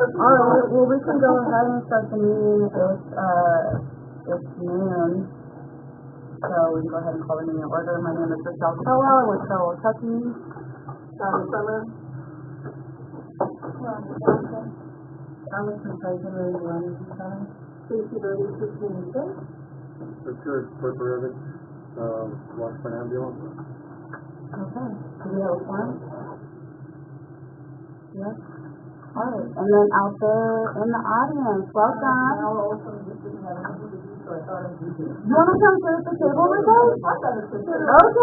Alright, well, we can go ahead and start the meeting. It's noon. So we can go ahead and call the meeting in order. My name is Rochelle Sowell with Sowell Tucky. Summer. Congressman President, you want to start? Casey Brady, Richard Corporate, Washburn Ambulance. Okay. Do we have a plan? Yes. Alright, and then out there in the audience, welcome. You want to come sit at the table with us? Okay.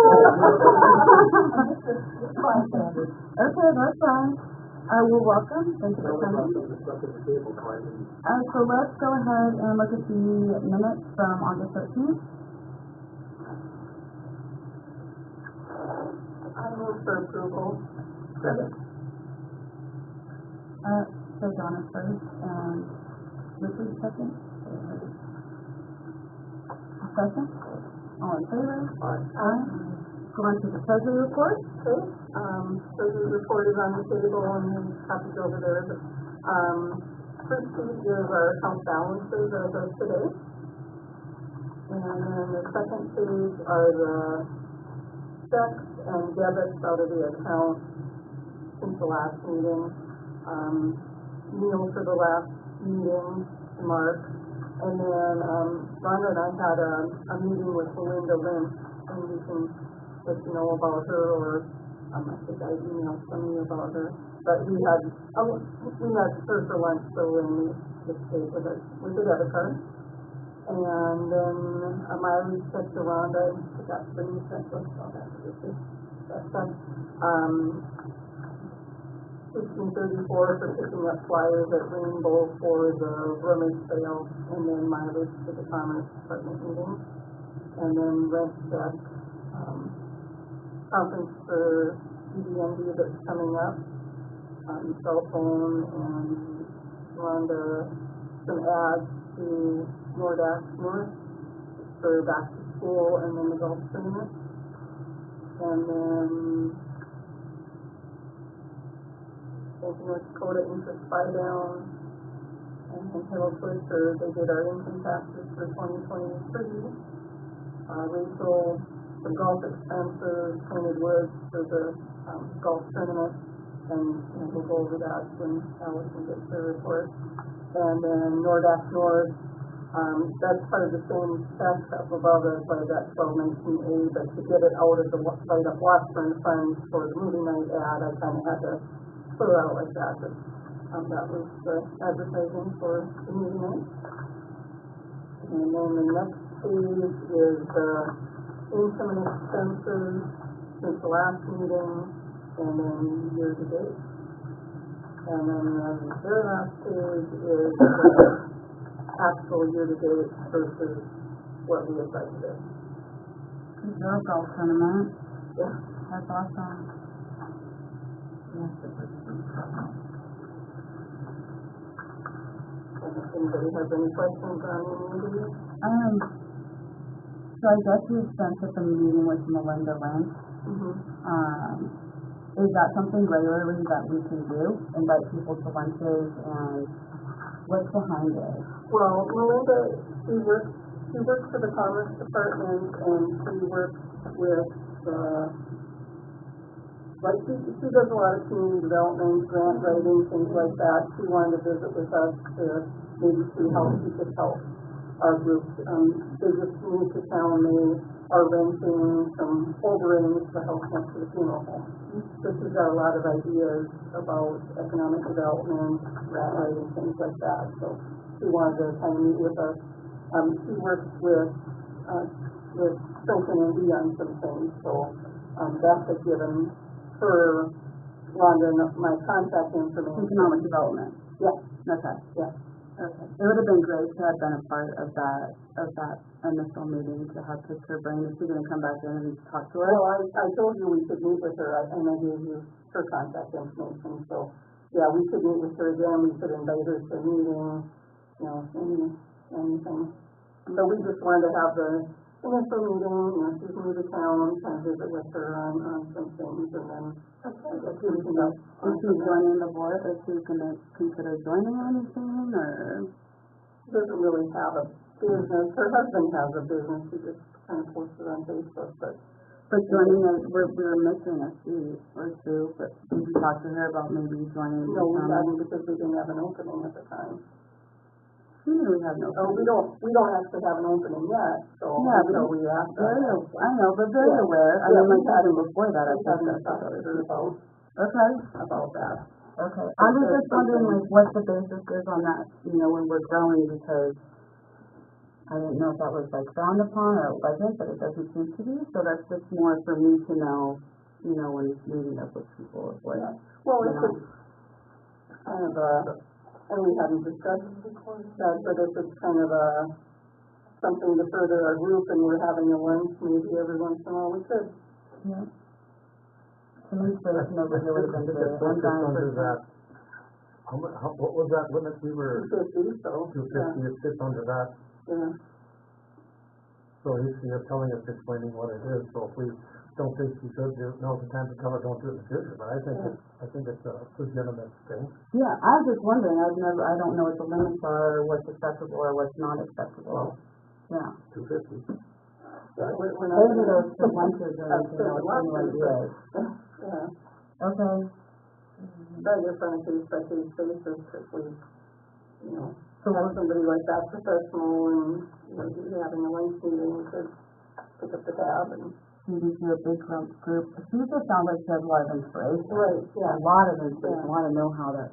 Okay, that's fine. Well, welcome. Thank you for coming. So let's go ahead and look at the minutes from August 13th. I move for approval. Second. So Donna first, and Richard second. Second? All in favor? Aye. Go on to the treasury report. Okay. Treasury report is on the table and copies over there. First page is our account balances as of today. And then the second page are the checks and debits out of the account since the last meeting. Meal for the last meeting to mark. And then Rhonda and I had a meeting with Belinda Lynch, and we can let you know about her, or I think I emailed some of you about her. But we had her for lunch, so when we just stayed with her with the debit card. And then I reached out to Rhonda and she got the new check list. That's done. 1634 for picking up flyers at Rainbow for the rummage sale, and then mileage to the Commerce Department meeting, and then rent check, conference for EDMD that's coming up, cell phone, and Rhonda some ads to Nordac North for back to school, and then the golf tournament, and then North Dakota interest buy down, and Hello Twister, they did our income taxes for 2023. Rachel, the golf expenses, Painted Woods for the golf tournament, and we'll go over that when Allison gets her report. And then Nordac North, that's part of the same tax up above us by that 1219A, but to get it out of the right of Washburn funds for the movie night ad, I kind of had to put it out like that, but that was the advertising for the movie night. And then the next page is income and expenses since the last meeting, and then year to date. And then the very last page is actual year to date versus what we have budgeted. Good job, golf tournament. Yeah. That's awesome. Anybody have any questions on any of these? So I guess you spent at the meeting with Melinda Lynch. Is that something regularly that we can do? Invite people to lunches, and what's behind it? Well, Melinda, she works for the Commerce Department, and she works with she does a lot of community development, grant writing, things like that. She wanted to visit with us to maybe see how she could help our group. They just moved to town. They are renting some old rooms to help next to the funeral home. So she's got a lot of ideas about economic development, grant writing, things like that. So she wanted to kind of meet with us. She works with Silken and Lee on some things. So Beth has given her Rhonda my contact information. Economic development. Yeah. Okay. Yeah. Okay. It would have been great to have been a part of that initial meeting to have picked her brain. Is she going to come back in and talk to her? Well, I told you we could meet with her, and I gave you her contact information. So yeah, we could meet with her again. We could invite her to a meeting. Anything. So we just wanted to have the initial meeting, she's new to town, kind of visit with her on some things, and then I guess we can go. Is she joining the board? Is she gonna consider joining anything, or? She doesn't really have a business. Her husband has a business. He just kind of posts it on Facebook, but joining us, we're missing a seat or two, but did you talk to her about maybe joining? no, we haven't because we didn't have an opening at the time. She knew we had no. Oh, we don't actually have an opening yet, so Yeah, until we ask her. I know, but very aware. I mean, like even before that, I haven't think talked to her about that. Okay. I was just wondering, like, what the basis is on that, when we're growing, because I didn't know if that was, like, frowned upon or it wasn't, but it doesn't seem to be, so that's just more for me to know, when meeting up with people, what, Well, it's kind of and we haven't discussed that, but if it's kind of something to further our group and we're having a lunch maybe every once in a while, we could. Yeah. Demonstration over here would have been great. I'm dying for that. What was that limit we were? 250, so. 250, it fits under that. Yeah. So you're telling us, explaining what it is, so if we don't think you should do, now's the time to cover, don't do it in the future, but I think it's a legitimate thing. Yeah, I was just wondering, I don't know what the limits are, or what's acceptable or what's not acceptable. Yeah. 250. We're not Those are those for lunches or anything else, anyway, yeah. Okay. But just on a case-by-case basis, if we, So have somebody like that professional and, having a lunch meeting, we could pick up the tab and. maybe do a big group. She just sounds like she has a lot of inspiration. Right, yeah. A lot of inspiration. I want to know how to,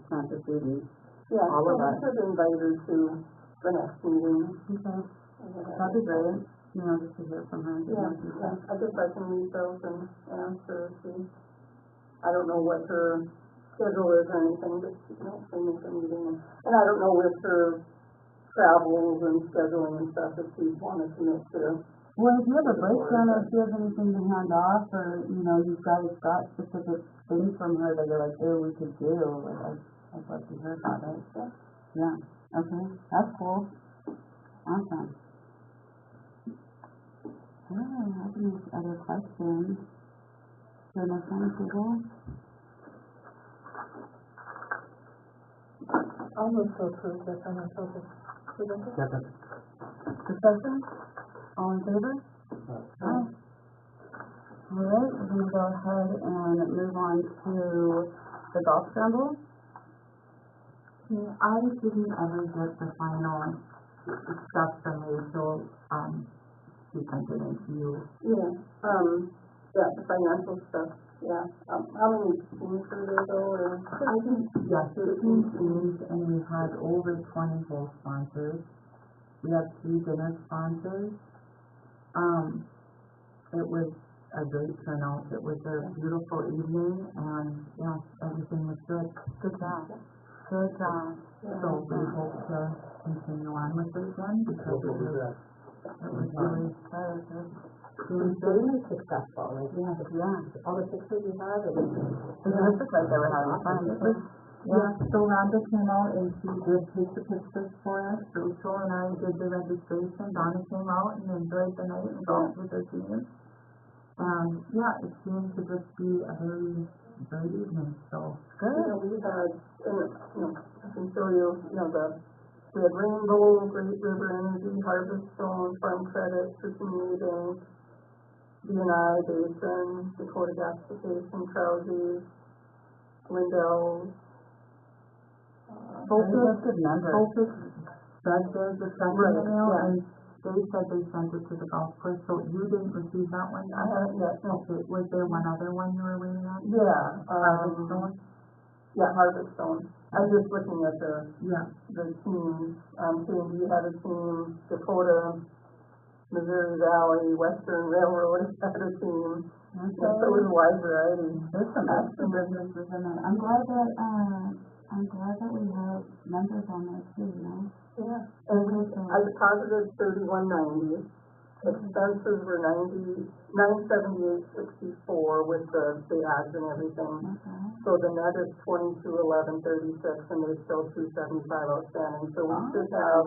plant the seed and all of that. We could invite her to the next meeting. Okay. That'd be great. Just to hear from her. Yeah. I guess I can reach out and ask her if I don't know what her schedule is or anything, but she can also make a meeting. And I don't know with her travels and scheduling and stuff if she's wanted to commit to. Well, if you have a breakdown or if you have anything to hand off or, you guys got specific things from her that you're like, oh, we could do, I'd love to hear about it. Yeah. Okay. That's cool. Awesome. I don't really have any other questions. Is there enough time to go? I'll move to approve the financial presentation. Second. Discussion? All in favor? Aye. All right, we're going to go ahead and move on to the golf scramble. I didn't ever get the final stuff from Rachel. She sent it in to you. Yeah, the financial stuff. Yeah. How many teams were there though? Or? I think, 15 teams, and we had over 20 whole sponsors. We have 3 dinner sponsors. It was a great turnout. It was a beautiful evening, and everything was good. Good job. Good job. Yeah. So we hope to continue on with this one because it was really good. It was very successful. All the pictures we had, it looked like they were having fun. So Rhonda came out and she did take the pictures for us. Rachel and I did the registration. Donna came out and enjoyed the night and golfed with her team. It seemed to just be a very great evening. So good. We had, I can show you, we had Rainbow, Great River Energy, Harvest Stone, Farm Credit, Community Bank, B&I, Basin, Dakota Gasification, Krause's, Lindell's, Focus said there's a second email, and they said they sent it to the golf course, so you didn't receive that one? I haven't yet, no. Okay, was there one other one you were waiting on? Yeah. Harvest Stone? Yeah, Harvest Stone. I was just looking at the teams. K&D had a team, Dakota, Missouri Valley, Western Railroad had a team. Okay. So it was a wide variety. There's some extra businesses in there. I'm glad that we have members on there too, Yeah. And I deposited $31.90. Expenses were $978.64 with the ads and everything. Okay. So the net is $22,1136, and there's still $275 outstanding. So we should have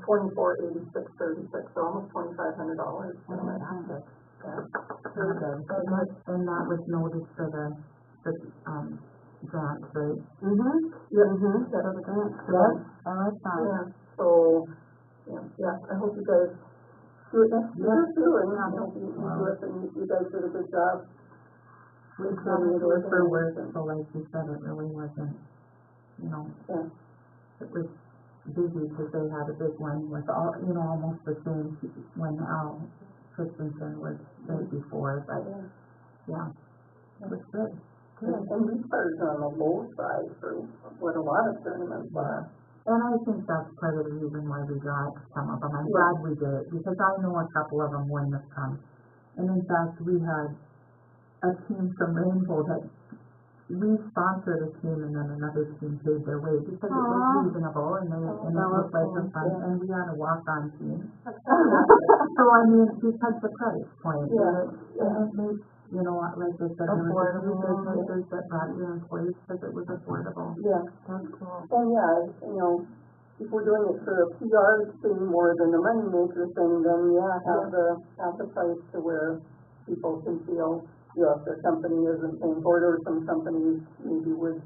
$24,8636, so almost $2,500. Fantastic. Yeah. And that was noted for the grant, right? Yeah. For the grant. Yes, I like that. Yeah. So, yeah, I hope you guys do it next year too, and you do it, and you guys did a good job. We probably it was for work, so like you said, it really wasn't, it was busy because they had a big one with all, almost the same when Al Christensen was there before, but it was good. And we started on the low side for what a lot of tournaments are. And I think that's part of the reason why we got some of them. I'm glad we did it, because I know a couple of them wouldn't have come. And in fact, we had a team from Rainbow that we sponsored a team, and then another team paid their way because it was reasonable, and it looked like some fun, and we had a walk-on team. So I mean, because the price point, and it made, like they said, there was a few businesses that brought their employees because it was affordable. Yeah, That's cool. And if we're doing it for a PR thing more than a money maker thing, then have the price to where people can feel, if their company isn't paying for it, or some companies maybe would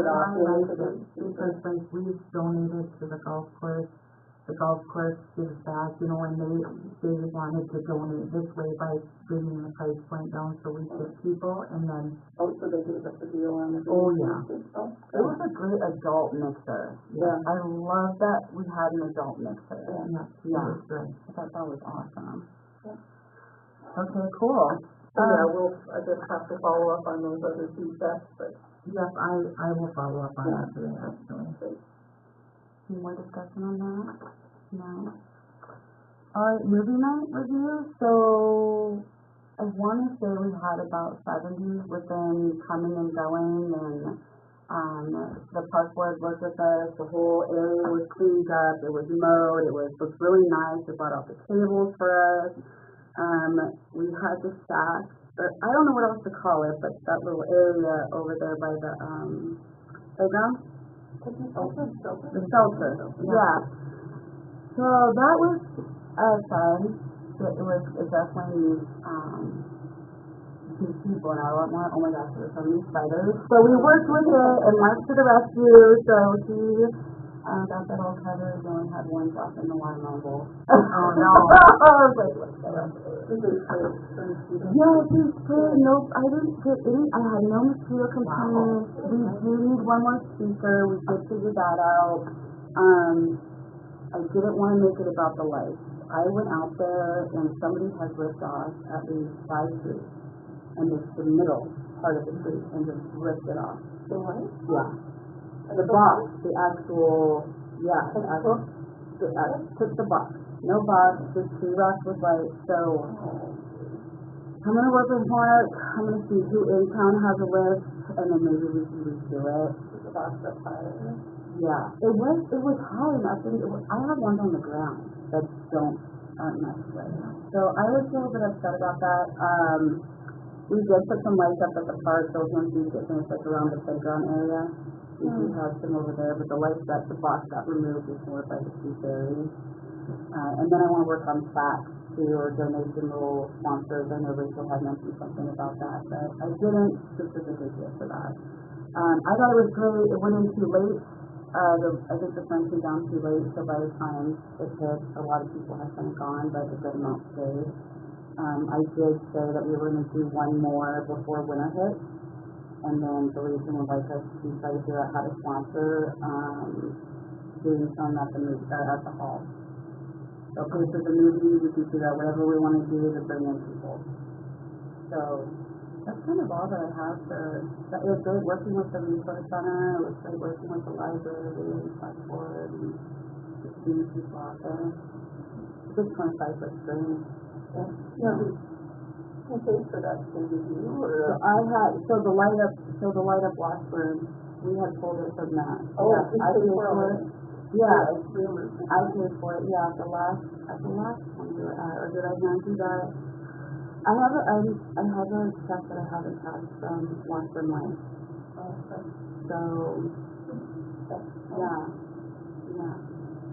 opt into it. Because like we've donated to the golf course gives back, and they wanted to donate this way by bringing the price point down so we get people, and then... Oh, so they gave us a deal on it. Oh, yeah. It was a great adult mixer. Yeah. I love that we had an adult mixer. Yeah. It was good. I thought that was awesome. Yeah. Okay, cool. So I just have to follow up on those other feedbacks, but... Yes, I will follow up on that today, actually. Okay. Any more discussion on that? No. Alright, movie night review. So I want to say we had about 70 within coming and going, and the park board worked with us. The whole area was cleaned up. It was mowed. It looked really nice. They brought out the tables for us. We had the shack, or I don't know what else to call it, but that little area over there by the playground. The shelter, yeah. So that was fun. It definitely these people, and I don't want, oh my gosh, there's so many spiders. So we worked with it, and Mark to the rescue. So he got that all covered, and only had one drop in the watermelon bowl. Oh no! I was like, what's that? Yeah, he sprayed. Nope, I didn't get any. I had no mosquito complaints. We do need one more speaker. We did figure that out. I didn't want to make it about the lights. I went out there, and somebody has ripped off at least 5 trees, and it's the middle part of the tree, and just ripped it off. The what? Yeah. The box, the actual, took the box. No box, just 2 rocks with light. So I'm going to work with Mark. I'm going to see who in town has a list, and then maybe we can redo it. The box up high. Yeah, it was high enough. I have ones on the ground that aren't necessary. So I was a little bit upset about that. We did put some lights up at the park, so once we get finished, like around the playground area, we do have some over there, but the lights the box got removed before by the two fairies. And then I want to work on plaques too, or donation rule sponsors. I know Rachel had mentioned something about that, but I didn't specifically get for that. I thought it was great. It went in too late. I think the sun came down too late, so by the time it hit, a lot of people had kind of gone, but a good amount stayed. I did say that we were going to do one more before winter hit, and then the Legion would like us to try to figure out how to sponsor doing some at the hall. So pay for the movie, we can figure out whatever we want to do to bring in people. So that's kind of all that I have for. It was great working with the resource center. It was great working with the library and park board and the student people out there. It's just 25 foot screen. Yeah. Who paid for that? Did you or? So the light up Washburn. We had pulled it from that. Oh, I paid for it. Yeah, I paid for it, yeah, the last one we were at, or did I hand you that? I have a check that I haven't had from Washburn Life. So, yeah.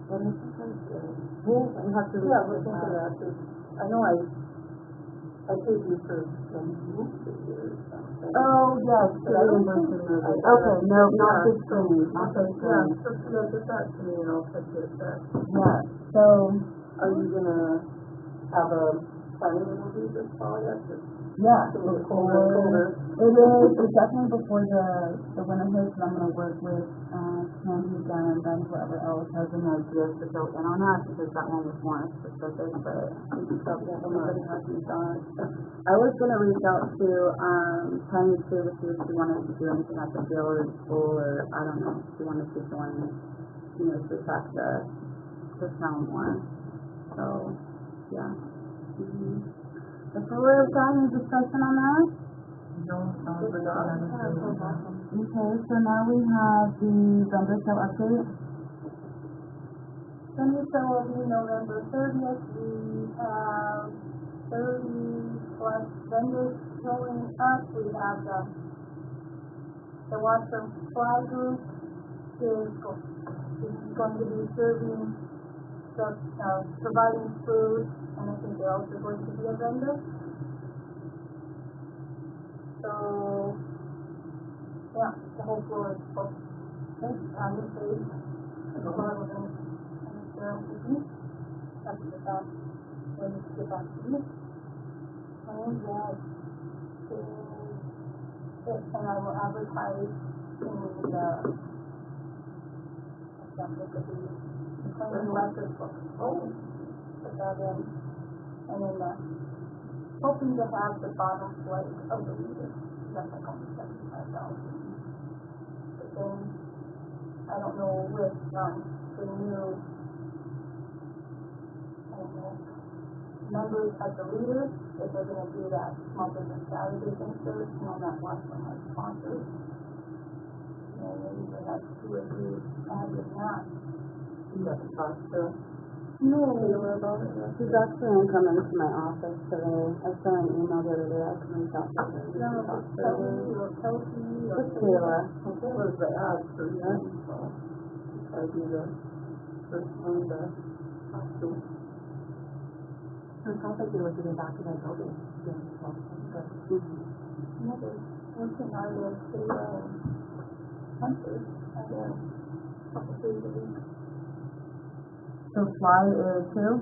But I think I did. I have to look into that, 'cause I know I paid you for some movie or something. Oh, yes, But I don't reimbursement think- movie. I- Okay, no, not yeah, this screen, not this Yeah, screen. so, get that to me and I'll take it back. Yeah, so, Are you gonna have a planning movie this fall yet? yeah, It's getting colder and colder. it's definitely before the winter hits, and I'm gonna work with, Sandy again, and then whoever else has any ideas to go in on that, because that one was more specific, but everybody hasn't done. I was gonna reach out to, Penny too, to see if she wanted to do anything at the field or school, or, I don't know, if she wanted to join, to track the town more, so, yeah. That's all we're done, any discussion on that? No, Okay, so now we have the vendor show update. Vendor show will be November 30th. We have 30 plus vendors showing up. We have the Washburn Life group is going to be serving, providing food, and I think they're also going to be a vendor. So, yeah, the whole floor is full. Okay, on the page, the floor will be there with me. After that, when you get back to me. And that is it, and I will advertise in the record book. Oh, put that in. And then hoping to have the bottom flight of the reader. That's like only 75,000. But then, I don't know with the new, I don't know, members at the reader, if they're going to do that small business Saturday insert, not Washburn Life sponsors. Maybe they have 2 or 3 ads in that. You got the cost too? No, Taylor about it, yeah. she's actually coming into my office today. I sent an email the other day, I can reach out to her. Kelly or Kelsey or It's Taylor. Taylor's the ad for you, so I do the first one, the costume. So it sounds like they were getting back to their building. Yeah, they're working on their Taylor and Hunter, and then a couple days a week. So Fly is too?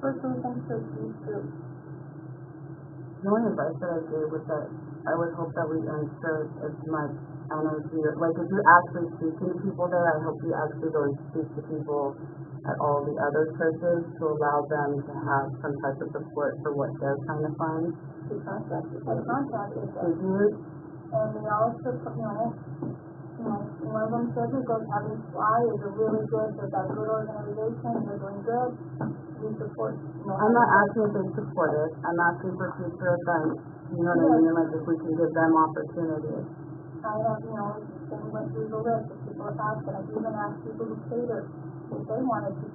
First one, Hunter, these two. The only advice that I gave was that I would hope that we insert as much energy, like if you're actually speaking to people there, I hope you actually go and speak to people at all the other churches to allow them to have some type of support for what they're trying to fund. I contacted them. Did you? And we also, one of them said because having Fly is a really good, they've got a good organization, they're doing good. We support, I'm not asking if they support it, I'm asking for future events, you know what I mean, like if we can give them opportunities. I have, then went through the list of people have asked, and I've even asked people who cater if they wanted to,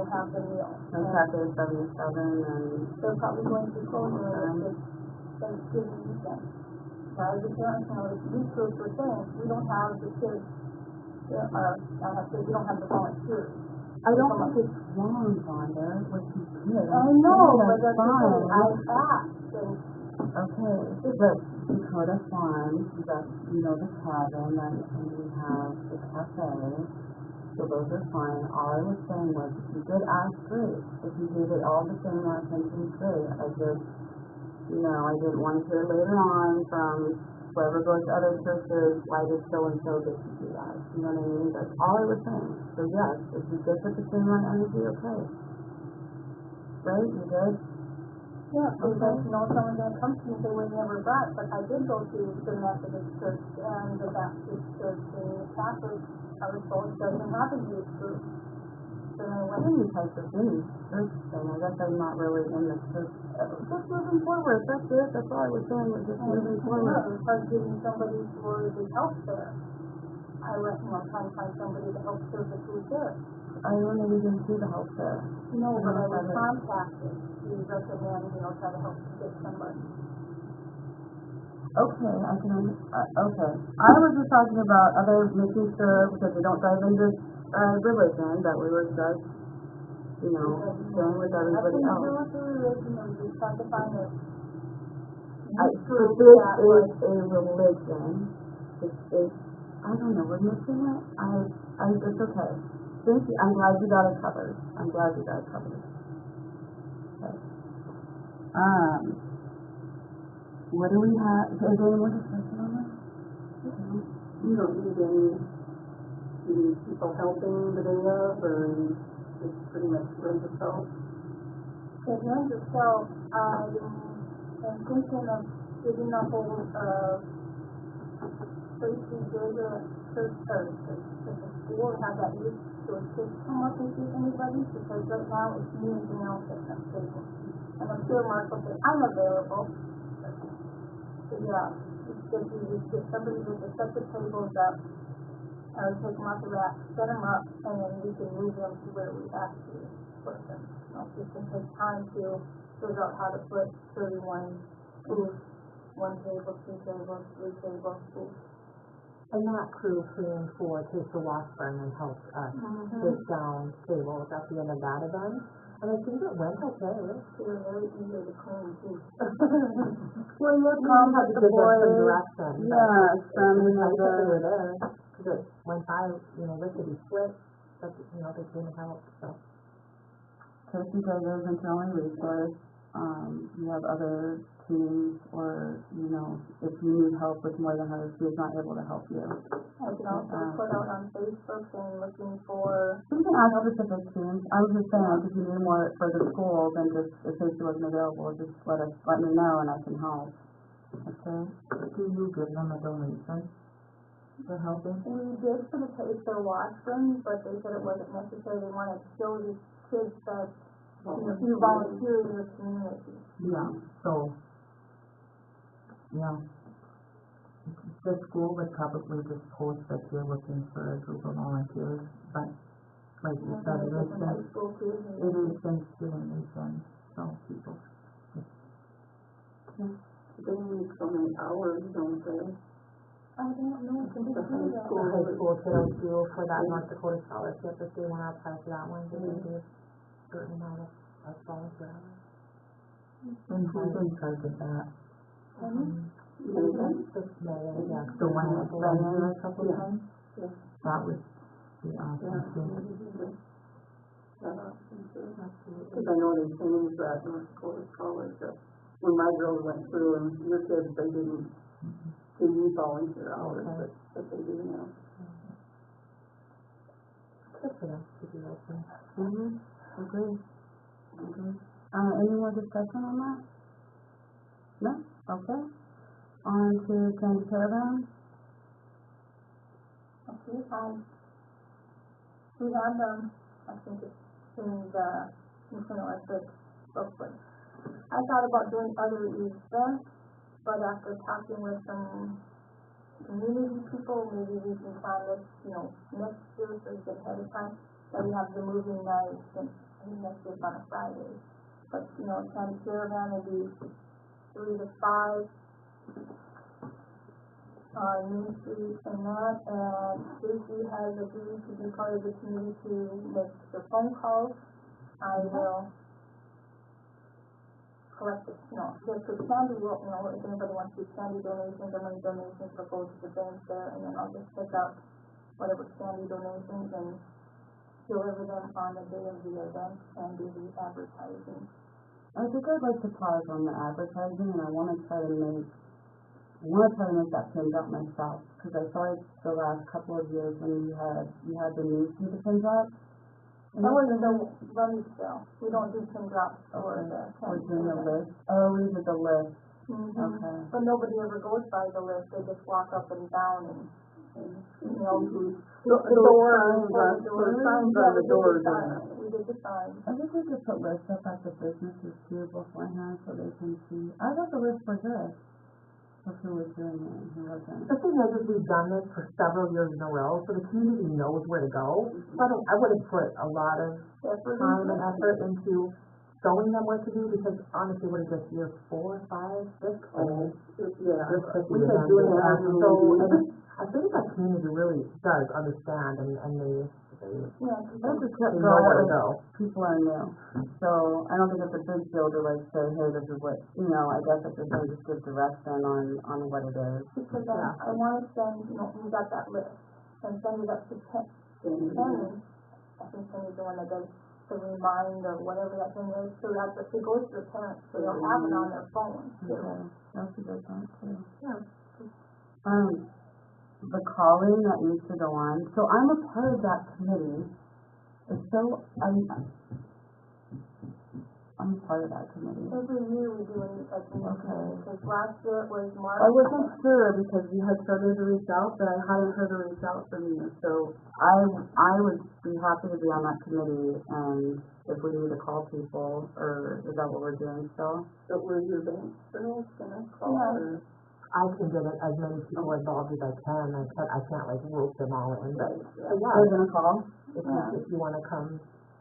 have the meal. Like Cafe 77 and... They're probably going to close this Thanksgiving weekend. Now, as a parent, the youth groups were saying, we don't have the kids, we don't have the volunteers. I don't think it's wrong, Vonda, what you did. I know, but that's fine. I asked, and okay, but Dakota Farms, that's, the cabin, and we have the cafe, so those are fine. All I was saying was, if you did ask, great. If you gave it all the same attention, great. I didn't want to hear later on from whoever goes to other churches, why did so-and-so get to do that? You know what I mean? That's all I was saying. So yes, if you did put the same amount of energy, okay. Right? You did? yeah, because, someone's going to come to me and say, we never got, but I did go to the Methodist Church and the Baptist Church and the Catholic, I was told, doesn't have a youth group. So then I went, Any type of any church thing. I guess I'm not really in the church. Just moving forward, that's it. That's all I was saying, was just moving forward. As far as giving somebody for the health care. I went, trying to find somebody to help serve the food there. I really didn't do the health fair. No, but I was contacted to recommend, try to help get somebody. Okay, I can, okay. I was just talking about making sure, because we don't dive into, religion, that we were just, sharing with everybody else. Nothing to do with the religion, I was just trying to find it. So this is a religion. It's, I don't know, we're missing it. It's okay. Thank you. I'm glad you got it covered. Okay. What do we have? Is there any more discussion on that? You don't need any people helping the day of, or it's pretty much runs itself? It runs itself. I'm thinking of giving a whole, Tracy did a church at the school, have that youth to kids come up and see anybody, because right now it's me and Janelle sitting at the table. And I'm sure Mark will say, I'm available. So yeah, it's good to just get somebody with a separate tables up, take them off the rack, set them up, and then we can move them to where we have to put them. It's going to take time to figure out how to put 31 booths, 1 table, 2 tables, 3 tables, booths. And that crew came for Take the Washburn and helped us take down tables at the end of that event. And I think it went okay. They were very eager to clean too. Well, you're Tom had to the give them some boys. direction. Yeah, some they were there. Because it went by, lickety split, but, they came and helped, so. Tracy says there's an only resource. You have other teams, or, if you need help with more than her, she's not able to help you. I can also put out on Facebook and looking for... You can ask specific teams. I was just saying, if you need more for the school, then just, if Tracy wasn't available, just let me know and I can help. Okay? Do you give them a donation for helping? We did for the Taster Washburn, but they said it wasn't necessary. They wanted to show these kids that you volunteer in your community. Yeah, so, yeah. The school would probably just post that you're looking for a group of volunteers, but like you said, it is Thanksgiving weekend, so people. Yeah. They need so many hours, don't they? I don't know. The high school kiddos do for that North Dakota scholarship, if they want to apply for that one, they do a certain amount of volunteer hours. And who's in charge of that? Yeah. The one that's been there a couple of times? Yeah. That would be awesome too. Because I know they changed that North Dakota scholarship. When my girls went through, and your kids, they didn't volunteer hours, but they do now. Good for them to be open. Agree. Any more discussion on that? No? Okay. On to Candy Caravan. Okay, we had I think it's in the National Electric booklet. I thought about doing other events, but after talking with some community people, maybe we can plan this, next year, so we get ahead of time, that we have the movie night, and next year's on a Friday. But, Candy Caravan will be 3 to 5 on Main Street and that, and Stacy has agreed to be part of the committee to make the phone calls. I will collect the, the candy will, if anybody wants to do candy donations or money donations, will go to the bank there, and then I'll just pick up whatever candy donations and deliver them on the day of the event and do the advertising. I think I'd like to pause on the advertising, and I want to try to make that pins up myself, because I saw it the last couple of years when you had the news do the pins up. That was the running still. We don't do pin drops or the candy. We're doing the list. Oh, we did the list. Okay. But nobody ever goes by the list. They just walk up and down and the doors. We did the signs. I think we could put lists up at the businesses too beforehand so they can see. I thought the lists were good. Who was doing it and who wasn't? The thing is we've done this for several years in a row, so the community knows where to go. So I would have put a lot of time and effort into showing them what to do, because honestly, what is this, year 4, 5, 6? Yeah. We've been doing it, and I think the community really does understand, and they That's just what know where to go. people are new. So I don't think it's a big deal to like say, hey, this is what, I guess if you're going to just give direction on what it is. Because I want to send, we got that list, and send it up to Penny. I think Penny's the one that does the remind or whatever that thing is, so that it goes to the parents, so they'll have it on their phone too. Okay, that's a good one too. Yeah. The calling that needs to go on. So I'm a part of that committee. I'm part of that committee. Every year we do it, because last year it was March. I wasn't sure because you had started to reach out, but I hadn't heard a reach out from you. So I would be happy to be on that committee, and if we need to call people, or is that what we're doing still? So were your bank girls gonna call her? I can get as many people involved as I can. I can't like rope them all in, but They're gonna call? if you want to come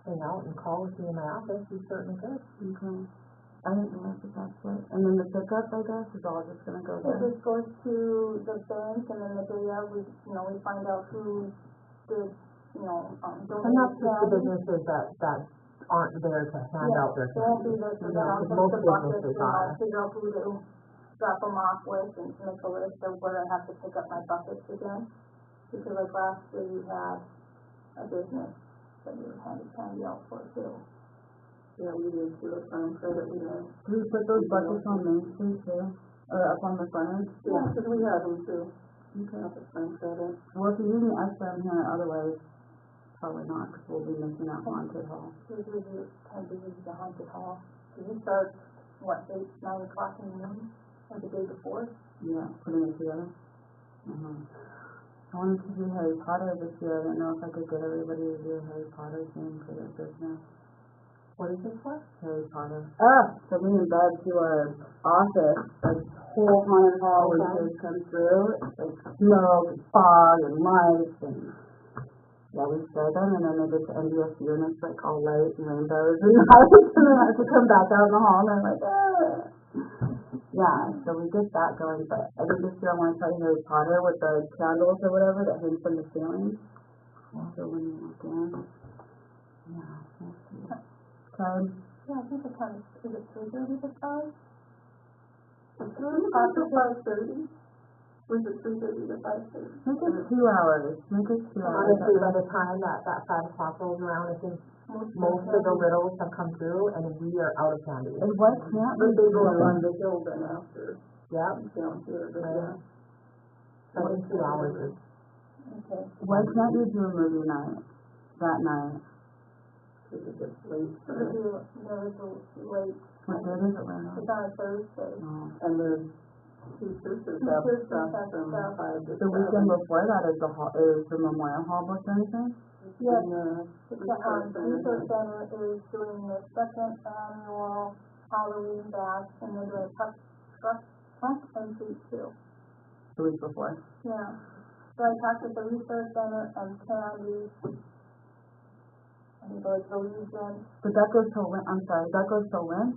hang out and call with me in my office, you certainly could. Okay. I didn't realize that's what. And then the pickup, I guess, is all just gonna go It there. just goes to the bank, and then the day of, we find out who did, And that's just the businesses that aren't there to hand out their candy. Won't be there, so then I'll because take most the buckets, businesses and I'll are. figure out who to drop them off with, and make a list of where I have to pick up my buckets again. Because like last year, we had a business that we had candy out for too. Yeah, we did do a farm credit, Do we put those buckets on Main Street too? Or up on the frontage? Yeah, because we had them too. Okay. Up at farm credit. Well, if you need me extra, I'm here, otherwise, probably not, because we'll be missing out haunted hall. This is kind of busy with the haunted hall. Did you start, 8, 9 o'clock in the morning, or the day before? Yeah, putting it together. I wanted to do Harry Potter this year. I didn't know if I could get everybody to do a Harry Potter theme for their business. What is this for? Harry Potter. So me and Bud do our office, like whole haunted hall when kids come through. It's like smoke and fog and lights and we show them, and then they get to NDSU and it's like all light and rainbows and lights, and then I have to come back out in the hall and they're like, Yeah, so we get that going, but I think this year I want to try Harry Potter with the candles or whatever that hang from the ceiling. So when you walk in, we'll see. Time? Yeah, I think the time is it 3:30 to 5? It's really hard to 5:30. Was it 3:30 to 5:30? Make it 2 hours. Honestly, by the time that 5 o'clock rolls around, I think most of the littles have come through, and we are out of candy. And why can't we But they go on the hill then after. Yep. Down here, but yeah. I think 2 hours is. Okay. Why can't you do a movie night that night? Because it gets late. So it's a late, What day is it right now? it's on a Thursday. Oh. And the two sisters have stuff from 5 to 7. The weekend before that is the Memorial Hall book or anything? Yes, And the Research Center is doing the second annual Halloween bash, and they're doing trunk and treat too. The week before. Yeah. So I talked with the Research Center and Candy. I think it was the Legion. But that goes till when? I'm sorry, that goes till when?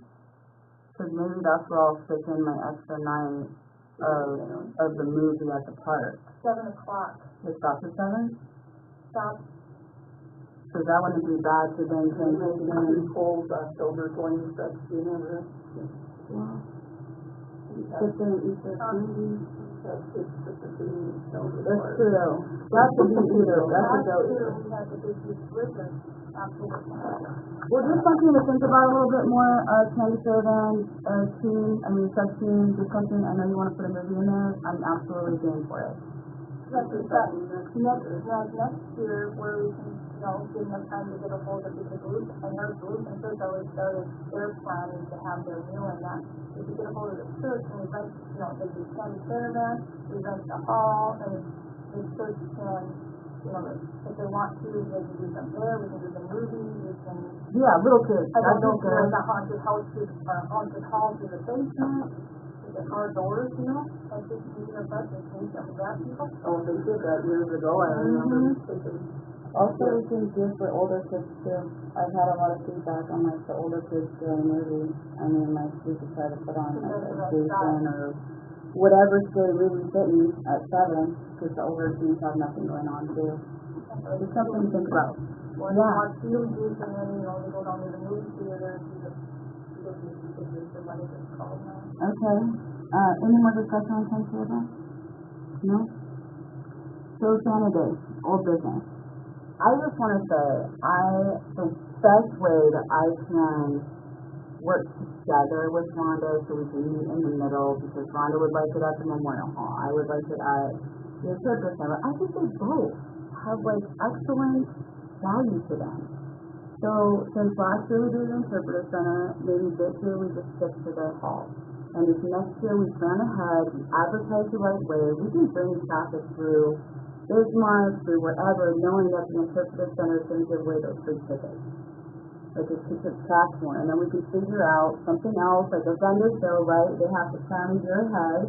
Because maybe that's where I'll stick in my extra night of the movie at the park. 7 o'clock. It stops at 7? Stop. So that wouldn't be bad to then transition. polls October 26th, you know, Well, but then Easter candy. that's just a thing. That's true. That's a good either. That's a go either. We had the big blizzard October 26th. Well, just something to think about a little bit more, Candy Caravan, sub-team, just something, I know you want to put a movie in there, I'm absolutely game for it. Next year, where we can, give them time to get a hold of the group, and their group, and church always started their planning to have their meal in that. If you get a hold of the church, and we rent, they do Candy Caravan, we rent the hall, and the church can, if they want to, they can do them there, we can do the movie, we can. Yeah, little kids, I that's don't know if okay. the haunted house or haunted hall to the basement, we can in our doors, you know, like this meeting of us, and meet some of that people. Oh, they did that years ago, I remember taking. Also, we can do for older kids too. I've had a lot of feedback on like the older kids during movies. I mean, like we could try to put on like a Jason or whatever scary movie fitting at 7, because the older teens have nothing going on too. It's something to think about. Or they watch movies, and then, you know, they go down to the movie theater, or whatever it's called now. Okay. Any more discussion on Thanksgiving? No? So Santa Day, old business. I just want to say, the best way that I can work together with Rhonda so we can meet in the middle, because Rhonda would like it at the Memorial Hall, I would like it at the Interpreter Center. I think they both have like excellent value to them. So since last year we did the Interpreter Center, maybe this year we just stick to the hall. And if next year we plan ahead, we advertise the right way, we can bring traffic through Bismarck, through wherever, knowing that the Interpreter Center is going to give away those free tickets. Like it keeps it tracked more, and then we can figure out something else, like a vendor show, right? They have to plan a year ahead.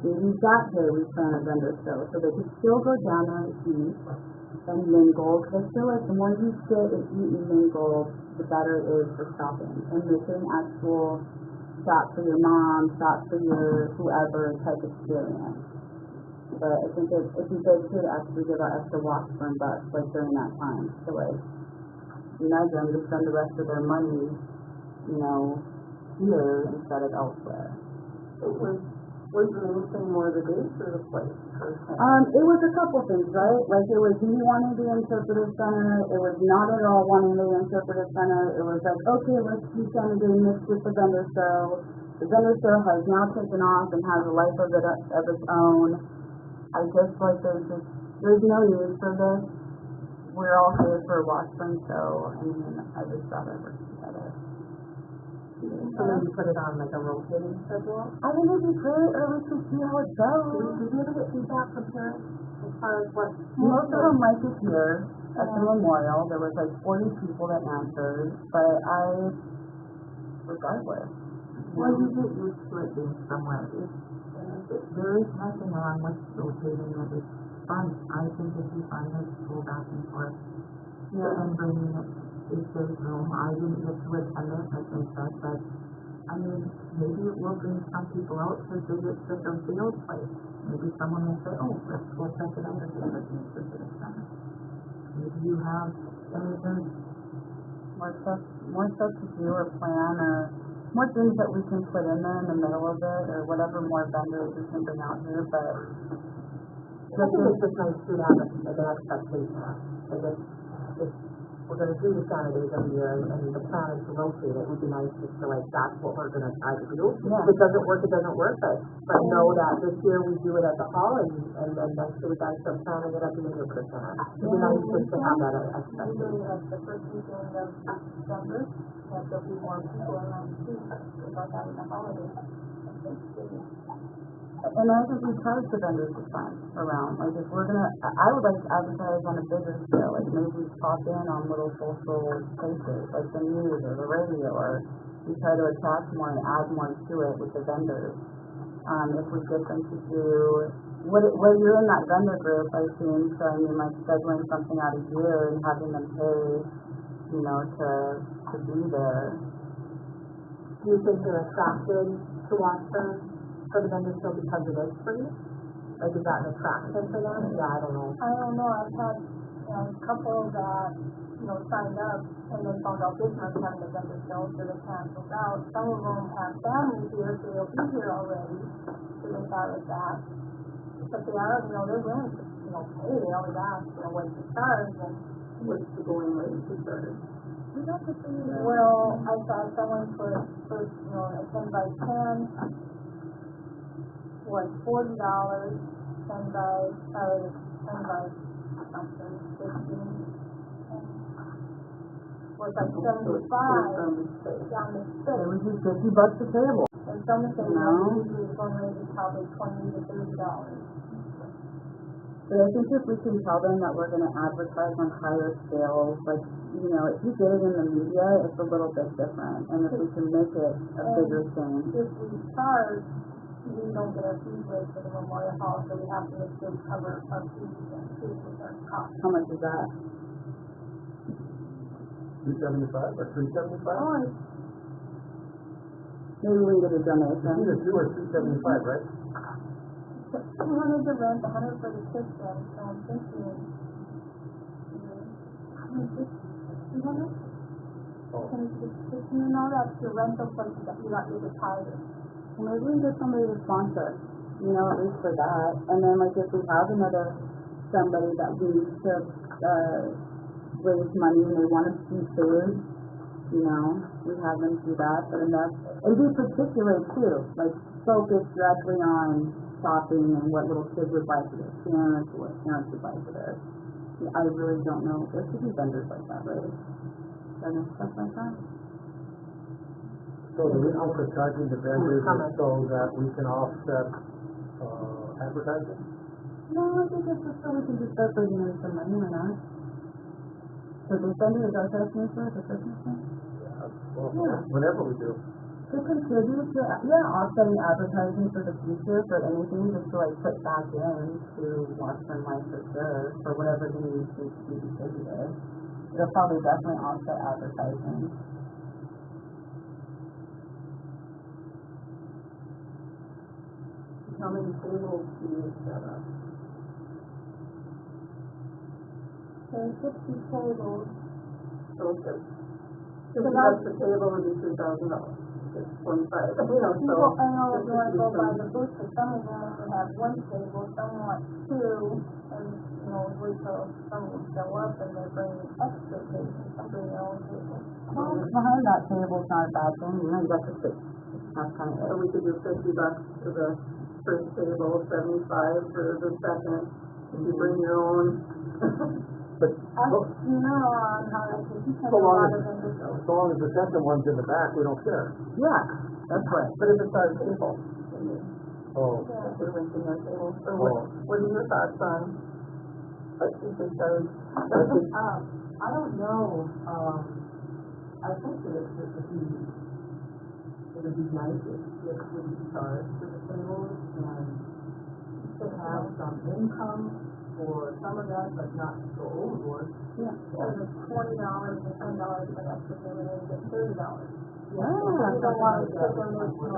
Maybe that day we plan a vendor show, so they can still go down there and eat and mingle, because I feel like the more you sit and eat and mingle, the better it is for shopping, and making actual shop for your mom, shop for your whoever type experience. But I think it'd be good too to actually give out extra Washburn bucks, like during that time, to like nudge them to spend the rest of their money, you know, here instead of elsewhere. Was there anything more the dates or the place? It was a couple things, right? Like it was me wanting the Interpreter Center, it was not at all wanting the Interpreter Center, it was like, okay, let's do Santa Day mixed with the vendor show. The vendor show has now taken off and has a life of its own. I just like there's no need for this. We're all here for Washburn, so I mean, I just thought it worked together. So then you put it on like a rotating schedule? I think it'd be great, or we can see how it goes. Did you ever get feedback from parents as far as what? Most of them like it here at the memorial. There was like 40 people that answered, but regardless. Well, you get used to it being somewhere. There is nothing wrong with rotating it. It's fun. I think it'd be fun to go back and forth. Yeah. And bringing it to the room. I didn't get to attend it, like I said, but I mean, maybe it will bring some people out to visit the field place. Maybe someone will say, oh, let's go check it out at the Interpreter Center. Maybe you have anything, more stuff to do or plan, or more things that we can put in there in the middle of it, or whatever more vendors we can bring out here, but I think it's just nice to have an expectation. Like if we're going to do the Saturdays every year, and the plan is to rotate it, it would be nice just to like, that's what we're going to try to do. Yeah. If it doesn't work, it doesn't work, but know that this year we do it at the hall, and then next year we guys start planning it at the Interpreter Center. It'd be nice just to have that expectation. Usually at the first weekend of December, that there'll be more people around too, without having a holiday. and I think we charge the vendors to fun around. Like if we're gonna, I would like to advertise on a bigger scale, like maybe pop in on little social places, like the news or the radio, or we try to attach more and add more to it with the vendors. If we get them to do, well, you're in that vendor group, I think, so I mean, like scheduling something out a year and having them pay, you know, to be there. Do you think they're attracted to Washburn for the vendor show because it is free? Like, is that an attraction for them? Yeah, I don't know. I've had, a couple that, signed up and then found out business having a vendor show, so they canceled out. Some of them have families here, so they'll be here already, so they thought of that. But they are, they're willing to, pay. They always ask, what's the charge, and What's the going rate to start? well, I saw someone put, a 10 by 10 was $40, 10 by something, 15. Was like 75 down the state. It was just $50 a table. And someone said, No. usually the going rate is probably $20 to $30. But I think if we can tell them that we're going to advertise on higher scales, like, if you get it in the media, it's a little bit different. And if we can make it a bigger thing. If we charge, we don't get our fees waived for the Memorial Hall, so we have to make sure we cover our fees and fees with our costs. How much is that? 275 or 375? Oh, it's Maybe we can get a It's donation. either 2 or 275, right? 200 the rent, 100 for the kitchen, so I'm thinking, 200? Oh. Can you just, you know, that's your rental place that you got your deposit. Well, maybe we can get somebody to sponsor, you know, at least for that. And then like if we have another somebody that needs to, raise money and they want to see food, you know, we have them do that, but enough. And be particular too, like focus directly on shopping and what little kids would buy for their parents, or what parents would buy for theirs. I really don't know, there should be vendors like that, right? And stuff like that. So the reason for charging the vendors is so that we can offset, advertising? No, I think it's just so we can just start bringing in some money or not. So the vendor is our Christmas for the Christmas thing? Well, Yeah. whenever we do. To contribute to, offsetting advertising for the future, for anything, just to like put back in to Washburn Life for sure, for whatever the needs to be distributed. It'll probably definitely offset advertising. How many tables do you set up? There's 60 tables. So it's $50 a table would be $3,000. It's 25, you know, so. People, I know if it you wanna should go be by some- the booth, but some of them only have one table, some want two, and, you know, wait till some will show up and they bring extra tables, some bring their own table. Behind that table's not a bad thing, you know, you got to sit. That's kind of So we could do $50 for the first table, 75 for the second, if you bring your own. But You know, on how that is, because so a long lot as, of them just go. so long as the second one's in the back, we don't care. Yeah, that's right. But if it's our table, Oh, Yeah. we're renting our table. Or Oh. what are your thoughts on? What you think, guys? I don't know, I think that it would be nice if we charge for the tables and to have some income for some of that, but not go overboard. Yeah, so it's $20 and $10 for that, so then you get $30. Yeah, You don't want to something take like them that. with,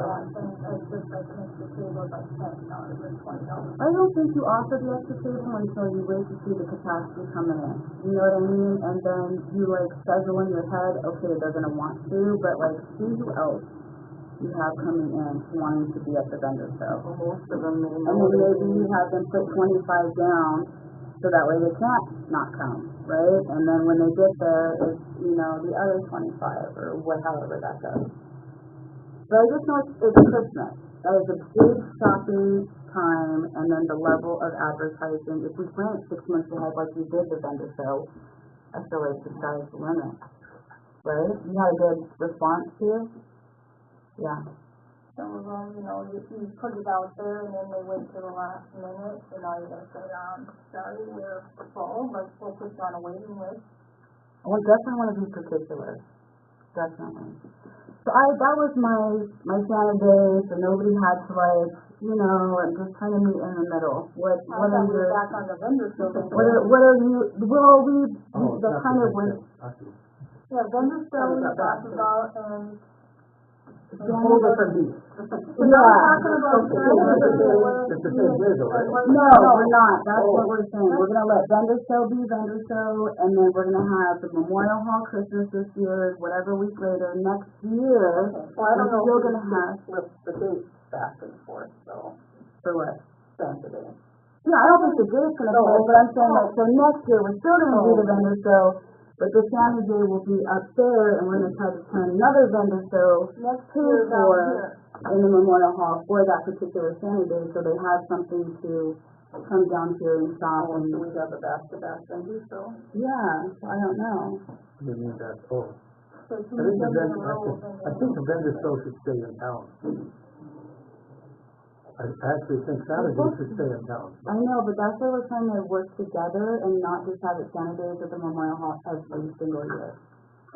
it's just like an extra table, like $10 or $20. I don't think you offer the extra table until you wait to see the capacity coming in. You know what I mean? And then you like schedule in your head, okay, they're gonna want to, but like see who else you have coming in wanting to be at the vendor show. Most of them, they And know. then maybe you have them put 25 down, so that way they can't not come, right? And then when they get there, it's, you know, the other 25 or however that goes. But I just know it's Christmas. That is a big shopping time, and then the level of advertising. If we plan it 6 months ahead like we did the vendor show, I feel like the sky's the limit, right? You had a good response to it? Yeah. Some of them, you know, you put it out there and then they wait till the last minute, and now you're gonna say, sorry, we're full, but we'll put you on a waiting list. I would definitely want to be particular. Definitely. So that was my Santa day, so nobody had to like, you know, I'm just trying to meet in the middle. What I are thought we were your, back on the vendor show. what are you, well, oh, that that's kind of what went, I see. Yeah, vendor show we Got talked that. about, and It's a whole different beast. we're not talking about It's Santa Day, the same day though, right? no, we're not, that's what we're saying. We're gonna let vendor show be vendor show, and then we're gonna have the Memorial Hall Christmas this year, whatever week later, next year, Well, I don't know we're if we gonna have, can flip the dates back and forth, so, for what? Saturday. Yeah, I don't think the date's gonna change, but I'm saying like, so next year, we're still gonna do the vendor show, but the Santa Day will be up there, and we're gonna try to turn another vendor show next to year down for, here. in the Memorial Hall for that particular Santa Day, so they have something to come down here and shop So and, we have a back-to-back vendor show. yeah, so I don't know. We need that, oh. So two I think the weekends in a vendor, row, I think the vendor show should stay in town. I actually think Saturday should stay in town. I know, but that's why we're trying to work together and not just have it Santa Days at the Memorial Hall every single year.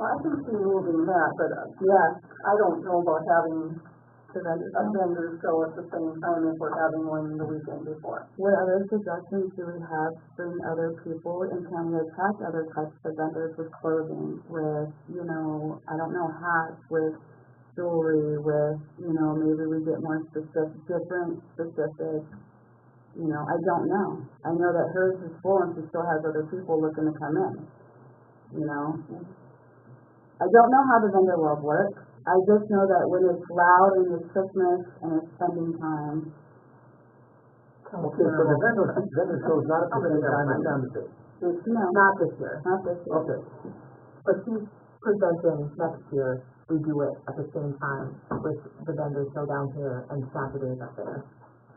Well, I can see moving that, but, yeah, I don't know about having the vendor a vendor show at the same time if we're having one the weekend before. What other suggestions do we have from other people, and can we attract other types of vendors with clothing, with, you know, I don't know, hats, with jewelry, with, you know, maybe we get more different specific, you know, I don't know. I know that hers is full and she still has other people looking to come in, you know. I don't know how the vendor world works. I just know that when it's loud and it's Christmas and it's spending time. Okay, so the vendor show is not at the same time as Santa Day. No, Not this year, not this year. Okay, but she's presenting next year, we do it at the same time with the vendor show down here and Saturdays up there,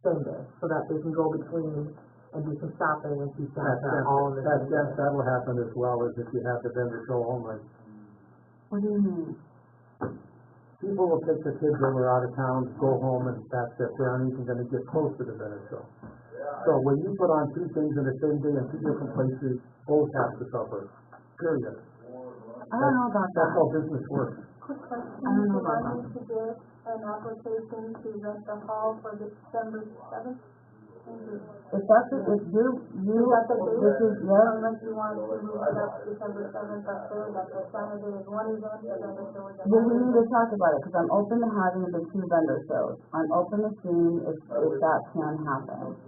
same day, so that they can go between and do some shopping and see Santa all in the same day. that'll happen as well as if you have the vendor show only. What do you mean? People will take their kids over out of town, go home, and that's it. They aren't even gonna get close to the vendor show. So when you put on two things in the same day in two different places, both have to suffer, period. I don't know about That's that. how business works. Quick question, I don't know do about I need to get an application to rent the hall for December 7th? If that's, if you, Is that the date? this is, yeah, Unless you want to move it up December 7th up there, like the Saturday is one event, and then the show is well, we another. need to talk about it, because I'm open to having the two vendor shows. I'm open to seeing if that can happen.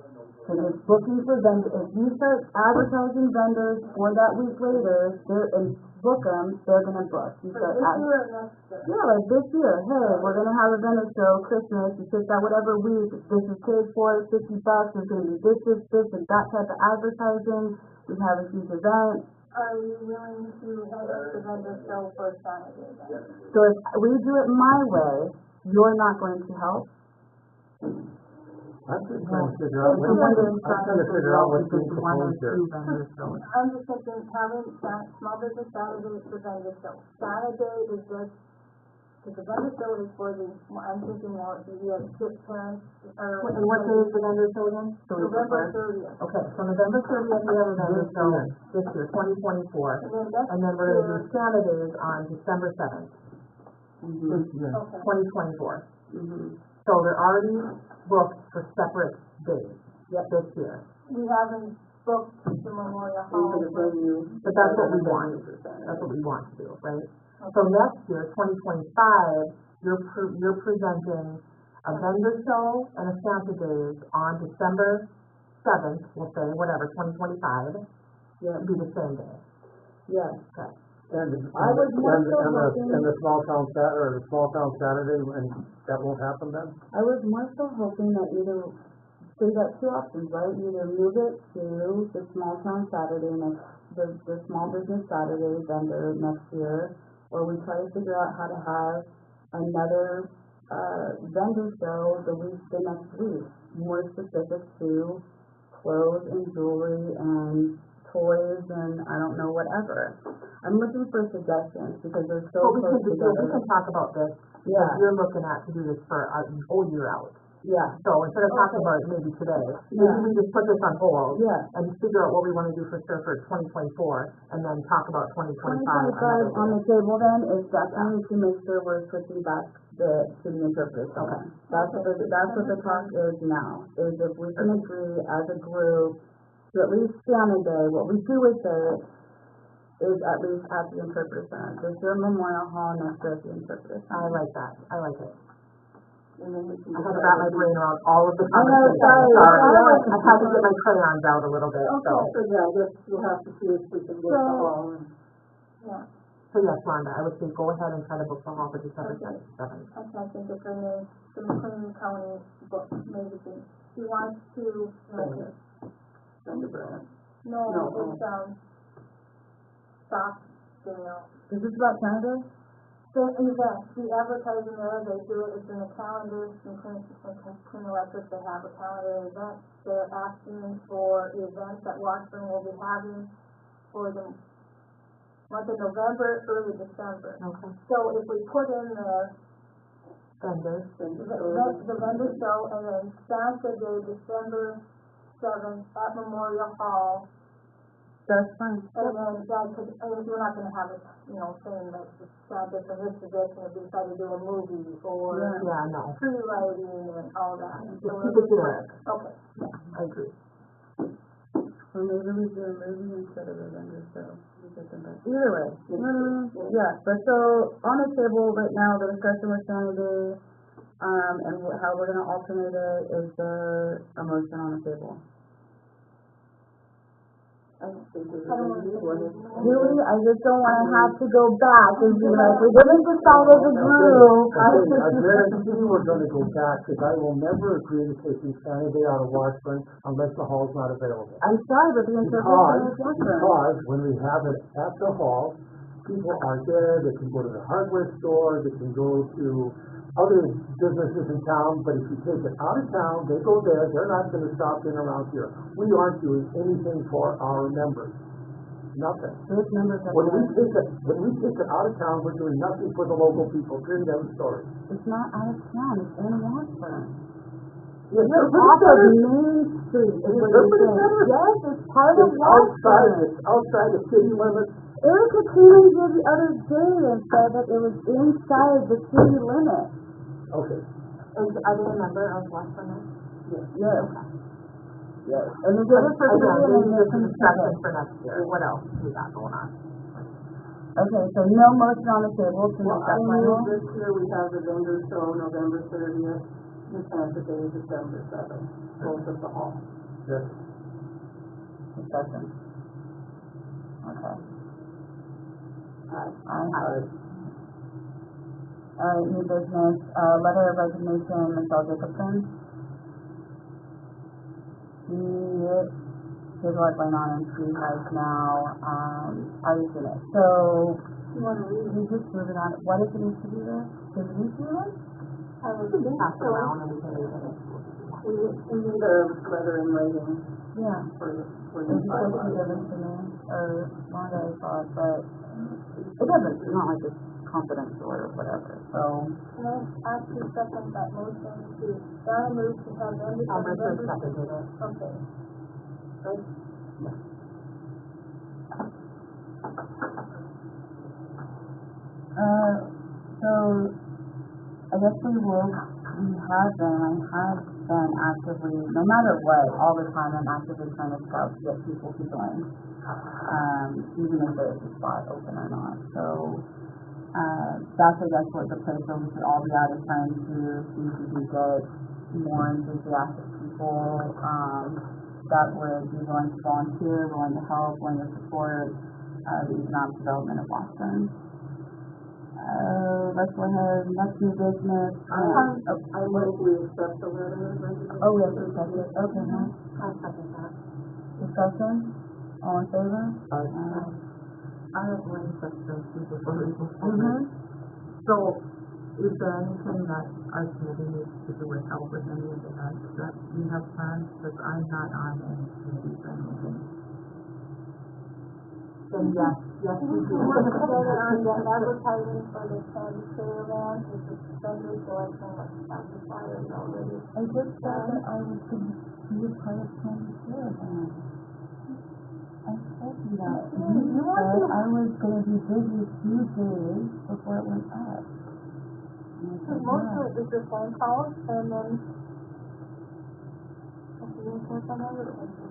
Because it's booking for vendors, if you start advertising vendors for that week later, and book them, they're gonna book. You For start this ad- year or next year? Yeah, like this year, hey, we're gonna have a vendor show, Christmas, you pick out whatever week, this is paid for, $50, there's gonna be this, and that type of advertising, we have a huge event. Are you willing to head up the vendor show for Saturday then? So if we do it my way, you're not going to help? I'm just trying to figure out, what's being proposed here. I'm just thinking, having small business Saturday is the vendor show. Saturday is just, because the vendor show is for the, I'm thinking more, the kids parents, or. And what day is the vendor show again? November 30th. Okay, so November 30th, we have a vendor show this year, 2024. And then next And then we're gonna do year, Saturdays on December 7th, this year, okay. 2024. Mm-hmm. So they're already booked for separate days, this year. We haven't booked the Memorial Hall. Into the venue. But that's what we want. That's what we want to do, right? So next year, 2025, you're presenting a vendor show and a Santa Days on December 7th, we'll say, whatever, 2025. Yeah. It'll be the same day. Yes. Okay. I was more so hoping, the small town Saturday, and that won't happen then? I was more so hoping that either, so you got two options, right? Either move it to the small town Saturday the small business Saturday vendor next year, or we try to figure out how to have another, vendor show the next week, more specific to clothes and jewelry and toys and I don't know, whatever. I'm looking for suggestions because they're so But we close can together. talk about this, Yeah, because you're looking at to do this for a whole year out. yeah, So instead of talking about it maybe today, maybe Yeah. we just put this on hold yeah. and figure out what we wanna do for sure for 2024, and then talk about 2025 2025 on another the table then is definitely to make sure we're switching back to the interpreter. Okay. That's what the talk is now, is if we can agree as a group to at least stay on a day, what we do with it is at least at the interpreter center. This year Memorial Hall, next year at the interpreter I center. like that, I like it. And then we can I had to wrap my brain around all of the I know, conversations, sorry. I had to get my crayons out a little bit, Okay, so. so yeah, I guess we'll have to see if we can get the hall and. Yeah, So yes, Rhonda, I would say go ahead and try to book the hall for December Okay. 7th. I can't think of her name, the McLean County book magazine. She wants to, Send the brand. no, No, it's, stock, Is this about Canada? the event, the advertising there, they do it, it's in the calendar, in Clean Electric, they have a calendar event. They're asking for events that Washburn will be having for the month of November, early December. Okay. So if we put in there Vendors. the vendor show and then Saturday, December 7th at Memorial Hall, That's fine. And then, yeah, because we're not gonna have it, saying that the subject of this suggestion if we decide to do a movie or Yeah, no. tree lighting and all that. Just keep it generic. Okay. I agree. Or maybe we do a movie instead of a vendor show. Either way. Yeah, but so on the table right now, the discussion we're trying to do, and how we're gonna alternate it, is there a motion on the table? Really? I just don't wanna have to go back and be like, we didn't decide as a group. I guarantee you we're gonna go back, because I will never agree to taking Saturday out of Washburn unless the hall's not available. I'm sorry, but the interpretation is different. Because when we have it at the hall, people are there, they can go to the hardware store, they can go to other businesses in town, but if you take it out of town, they go there, they're not gonna stop in around here. We aren't doing anything for our members. Nothing. Those numbers are. When we take it out of town, we're doing nothing for the local people, period, end of story. It's not out of town, it's in Washburn. Yes, You're off of Main Street, is what you're saying. Yes, it's part of Washburn. It's outside the city limits. Erica came in here the other day and said that it was inside the city limit. Okay. Are they a member of Washburn Life? Yes. Yes. And we did it for free and then this is they discussion for next year. What else we got going on? Okay, so no motion on the table to make that final? This year we have the vendor show November 30th, and Santa Day December 7th, both at the hall. Yes. Discussion. Okay. Aye. New business, letter of resignation, Michelle Jacobson. She has a lot going on and she has now, already seen it. So, we just move it on. Why does it need to be there? Does it need to be there? Pass it around and we can read it. We need a letter in writing Yeah. for It's supposed to be given to me, or Wanda, I thought, but it doesn't, it's not like it's confidential or whatever, so. Can I ask you a second that motion to, Donna moves to have vendor. Richard seconded it. Okay. Right? So, I guess we have been actively, no matter what, all the time, I'm actively trying to scout to get people to join. Even if there's a spot open or not, so, that's, I guess, what the place where we should all be at is trying to see if we can get more enthusiastic people, that would be willing to volunteer, willing to help, willing to support, the economic development of Washburn. Let's go ahead, next new business. I move we accept the letter of resignation. Oh, yes, accept it, okay, huh? I'll second that. Discussion, all in favor? I have one question before we go Mm-hmm. forward. So, is there anything that our committee needs to do with help with any of the events that we have planned? Because I'm not on any committees or anything. Then yes, we do. You want to set it on the advertising for the Sandy Caravan, which is vendor selection, like Sandy Fires already. I just said that I was going to be a part of Sandy Caravan. I told you that. You said I was going to be busy a few days before it went up. Because most of it is just phone calls, and then if you didn't click on advertising.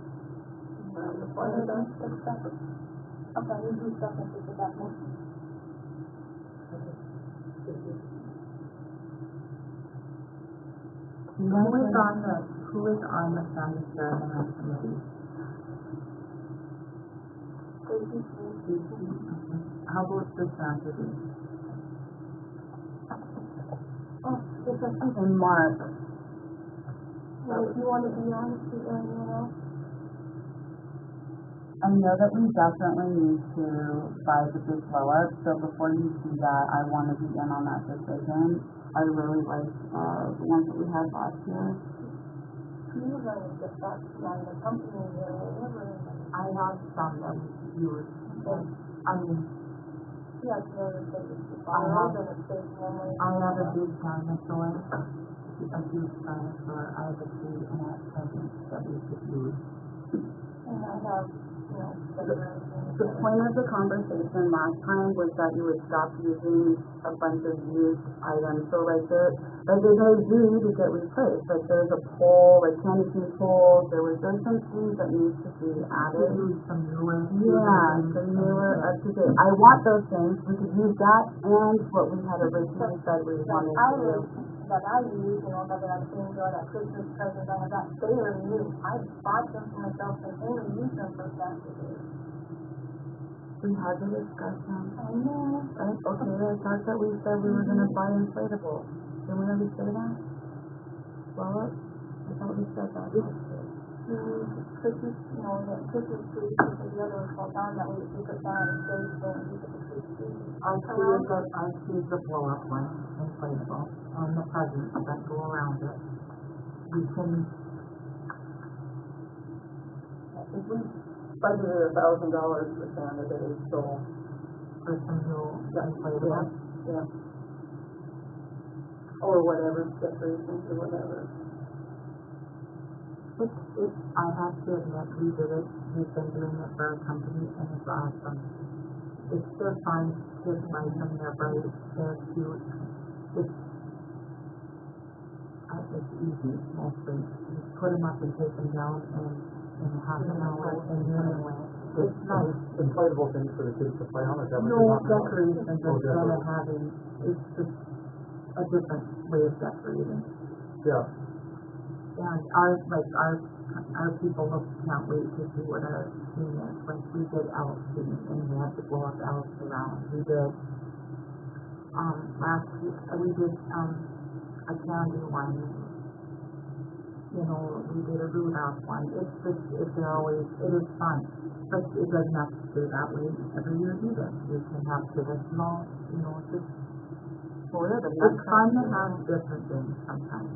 Okay, you do second to that motion. Who is on the Sandy Caravan committee? How about this Saturday? And Mark. If you want to be on, if you know. I know that we definitely need to buy the big blow up, so before you do that, I want to be in on that decision. I really liked, the ones that we had last year. You were going to get that on the company or whatever. I have some that use, I mean, Yeah, it's never said it's the I have- and it's safe normally. I have a big dinosaur, a huge dinosaur, I have a tree and a present that we could use. And I have, The point of the conversation last time was that you would stop using a bunch of used items. So like they do need to get replaced. Like there's a pole, like candy cane pole. There's some things that need to be added. Some newer. Some newer, up to date. I want those things. We could use that and what we had originally said we wanted to do. That I use, that I'm saying, that Christmas present, that they are new. I bought them for myself and only use them for Saturday. We had the discussion. I know. Right? Okay, I thought that we said we were gonna buy inflatables. Did we already say that? Well, I thought we said that. Christmas, the Christmas tree, because the other one fell down, that we put down and saved them, we put the Christmas tree. I choose the blow-up one, inflatable, and the presents that go around it. We can, If we budgeted $1,000 for Santa Day, so, for some new inflatable. yeah. Or whatever, decorations or whatever. I have to admit, we did it, we've been doing it for our company, and it's awesome. They're fun, kids like them, they're bright, they're cute. It's easy, mostly. You put them up and take them down in half an hour, and you're away. It's nice. Inflatable things for the kids to play on, is that what No you're talking about? decorations instead of having, it's just a different way of decorating. Yeah. And our people can't wait to see what our team is. Like we did elf team and we had to blow up elves around. We did last week we did a candy one. We did a Rudolph one. It's always it is fun. But it doesn't have to stay that way every year either. You can have traditional, just it's fun to have different things sometimes.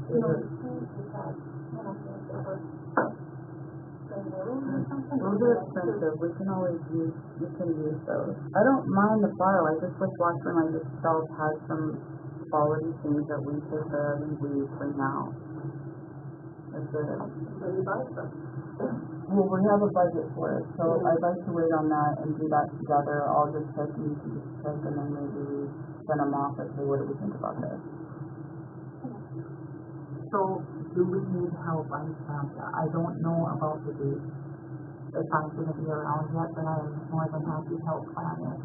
Those are expensive. We can always use those. I don't mind the borrow. I just wish Washburn Life itself has some quality things that we take care of and we bring out. That's it. So you buy stuff. Well, we have a budget for it, so I'd like to wait on that and do that together. I'll just check and you can just check and then maybe send them off and say, what do we think about this? So, do we need help on Santa? I don't know about the date, if I'm going to be around yet, but I am more than happy to help plan it,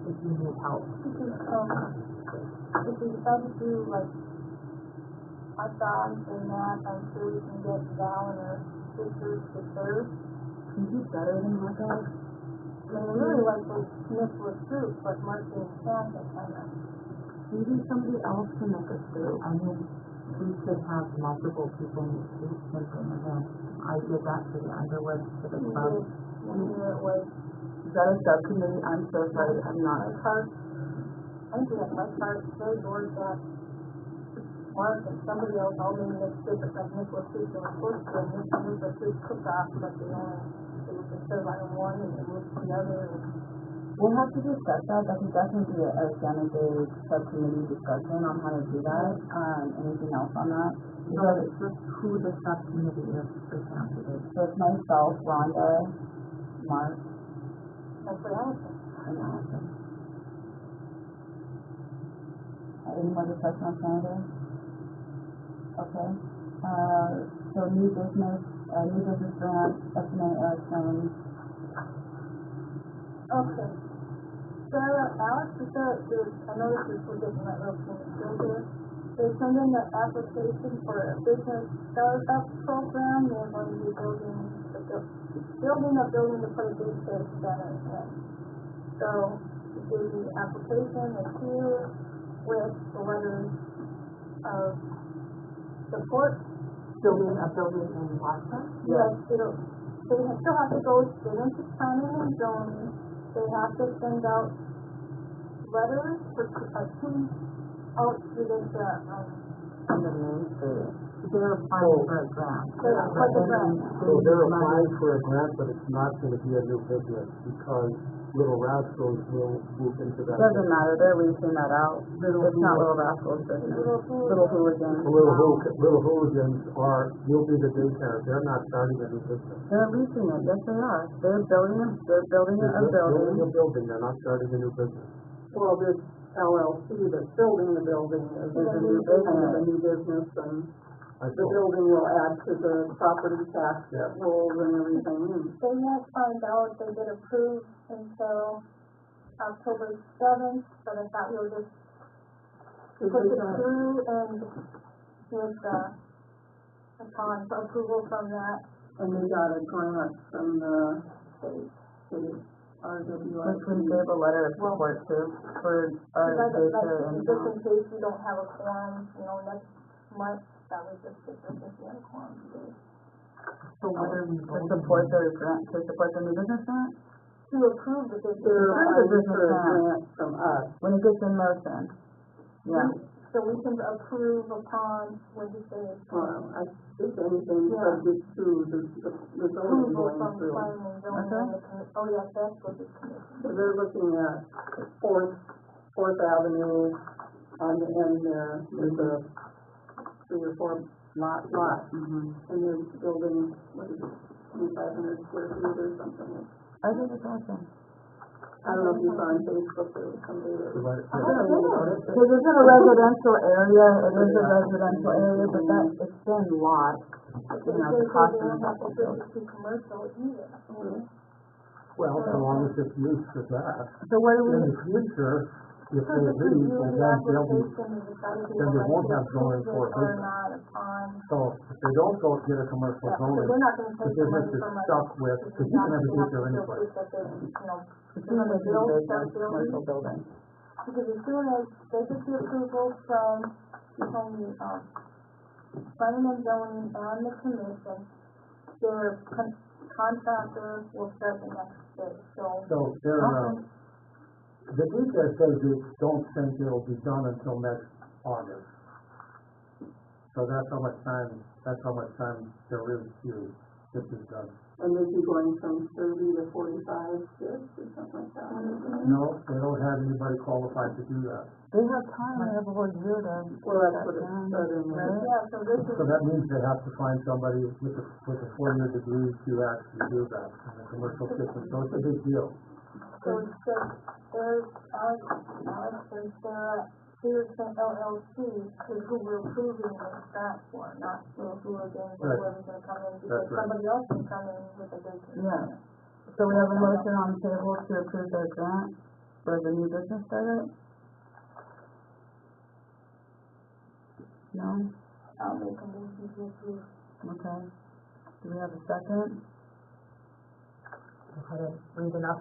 if you need help. If we decide to do, hot dogs and that, I'm sure we can get Val and her sisters to serve. Can you do better than hot dogs? I mean, I really like those mixed with fruit, but Marcy and Santa kind of. Maybe somebody else can make us do. I mean, we could have multiple people make soup something, and then I did that for the Underwood for the club. Is that a subcommittee? I'm so sorry, I'm not. My cart, I think that my cart, they board that. Mark and somebody else all made mixed soup, it's like Nicholas soup, and of course, the Nicholas soup cook-off, but they can serve on one and they mix the other. We'll have to discuss that. That can definitely be a Santa Day subcommittee discussion on how to do that. Anything else on that? So it's just who the subcommittee is for Santa Day. So it's myself, Rhonda, Mark, That's what Allison. and Allison. Any more discussion on Santa Day? Okay. So new business grant, estimate elections. Okay. Sarah, Alex, I noticed this was getting my real still here. They sent in the application for a business startup program. They're going to be building a building to put a daycare center in. So, the application is here with the letters of support. Building a building in Washburn? Yes, they still have to go, they went to planning and zoning. They have to send out letters for two out to this, On the main street. they're applying for a grant. What's the grant? So they're applying for a grant, but it's not gonna be a new business, because Little Rascals will move into that. Doesn't matter, they're leasing that out. It's not Little Rascals business. Little Hooligans. Little Hooligans will be the daycare, they're not starting a new business. They're leasing it, yes they are. They're building a building. They're not starting a new business. Well, this LLC that's building the building is a new business, and the building will add to the property tax rolls and everything. They won't find out they get approved until October 7th, but I thought we were just put it through and get, upon approval from that. And they got a grant from the state RWI. Which we gave a letter of support to for our daycare and. Just in case we don't have a quorum, next month, that was just if we had a quorum today. So what are we to support their grant, to support the new business grant? To approve the business. They're applying for a grant from us. When it gets in motion. Yeah. So we can approve upon, what you say? I think anything subject to the zoning Approval going from through. planning and zoning and the oh yes, that's what this commission. So they're looking at Fourth Avenue on the end there. There's a 3 or 4 lot, and they're building, what is it, 2,500 square feet or something. I think it's awesome. I don't know if you saw on Facebook, there was somebody that was. Because it's in a residential area, it is a residential area, but that extends lots. They cost don't of have to put it to commercial either. Well, so long as it's used for that. So what do we? In the future, if they leave, well, then they won't have zoning for a business. So if they don't go get a commercial zoning, They're not gonna the take the business money is from us. stuck with, because you can have a daycare anyway. As soon as they build a commercial building. Because as soon as they get the approval from the planning and zoning and the commission, their contractor will start the next day, So they're, the daycare says they don't think it'll be done until next August. So that's how much time there is to get this done. And this is going from 30 to 45 shifts or something like that. No, they don't have anybody qualified to do that. They have time, they have a whole year to. Well, that's what it said in there. yeah, so this is. So that means they have to find somebody with a 4-year degree to actually do that in the commercial system. So it's a big deal. So it says, there's Alex and Sarah Peterson LLC, is who we're approving this grant for, not who again, whoever's gonna come in, because somebody else can come in with a business. Yeah. So we have a motion on the table to approve their grant for the new business starter? No? I'll make a motion to approve. Okay. Do we have a second? Read enough.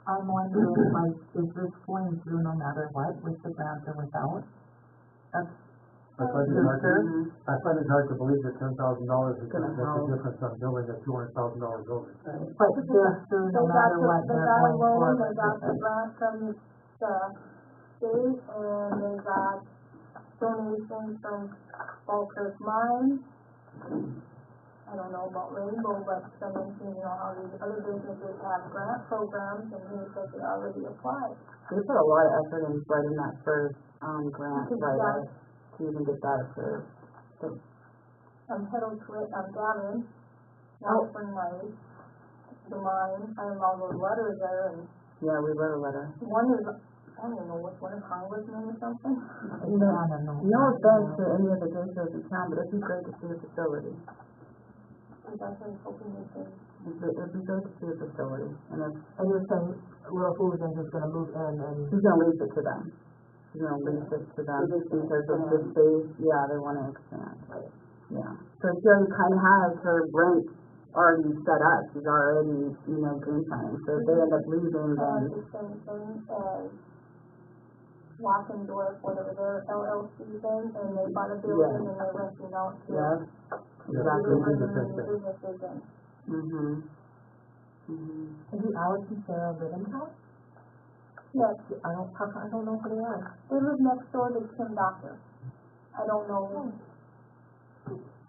I'm wondering, like, is this going through no matter what, with the grant or without? I find it hard to believe that $10,000 is going to make a difference on billing a $200,000 building. But they're through no matter what, They they're got a going loan, for. they got the grant from the state, and they got donations from Falkirk Mine. I don't know about Rainbow, but someone seems, how these other businesses have grant programs, and he said they already applied. We put a lot of effort in writing that first, grant, right, to even get that approved. Gavin, Washburn Life, the mine, I have all those letters there, and Yeah, we wrote a letter. one is, I don't know, what's one, a congressman or something? No offense to any of the daycares in town, but it'd be great to see a facility. That's what I'm hoping they can. It'd be great to see a facility, and if, And you're saying Little Hooligans is gonna move in and. he's gonna lease it to them. He's gonna lease it to them because of the space, they wanna expand. Yeah, so she already kinda has her rent already set up, she's already, game planning, so if they end up leaving, then. The same thing as Wackendorf, whatever their LLC thing, and they bought a building and they're renting out to. Yeah, exactly. They do the same thing. Businesses and. Do Alex and Sarah live in town? Yes, I don't know who they are. they live next door to Tim Doctor. I don't know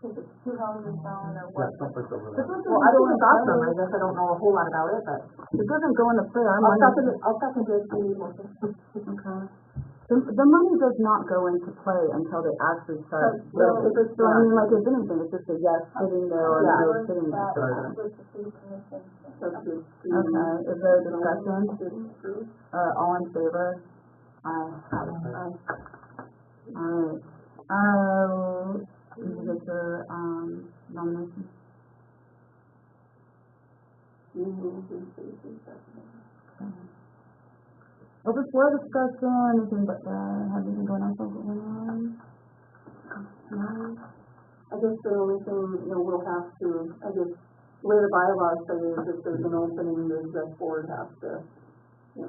if it's two houses down or Yeah, what. someplace over This there. isn't Well, I think going it's awesome, I to guess I don't know a whole lot about it, but It doesn't go in the fair, I'll second JC motion. Okay. The money does not go into play until they actually start. So, So I mean, like, if anything, it's just a yes sitting there or a Yeah. no sitting there. that with the city commission. Okay, is there a discussion? All in favor? Aye. Alright, did you get your, nomination? Open floor discussion, anything but, have anything going on, No? I guess the only thing, we'll have to, I guess, the way the bylaws say is if there's an opening, the exec board has to,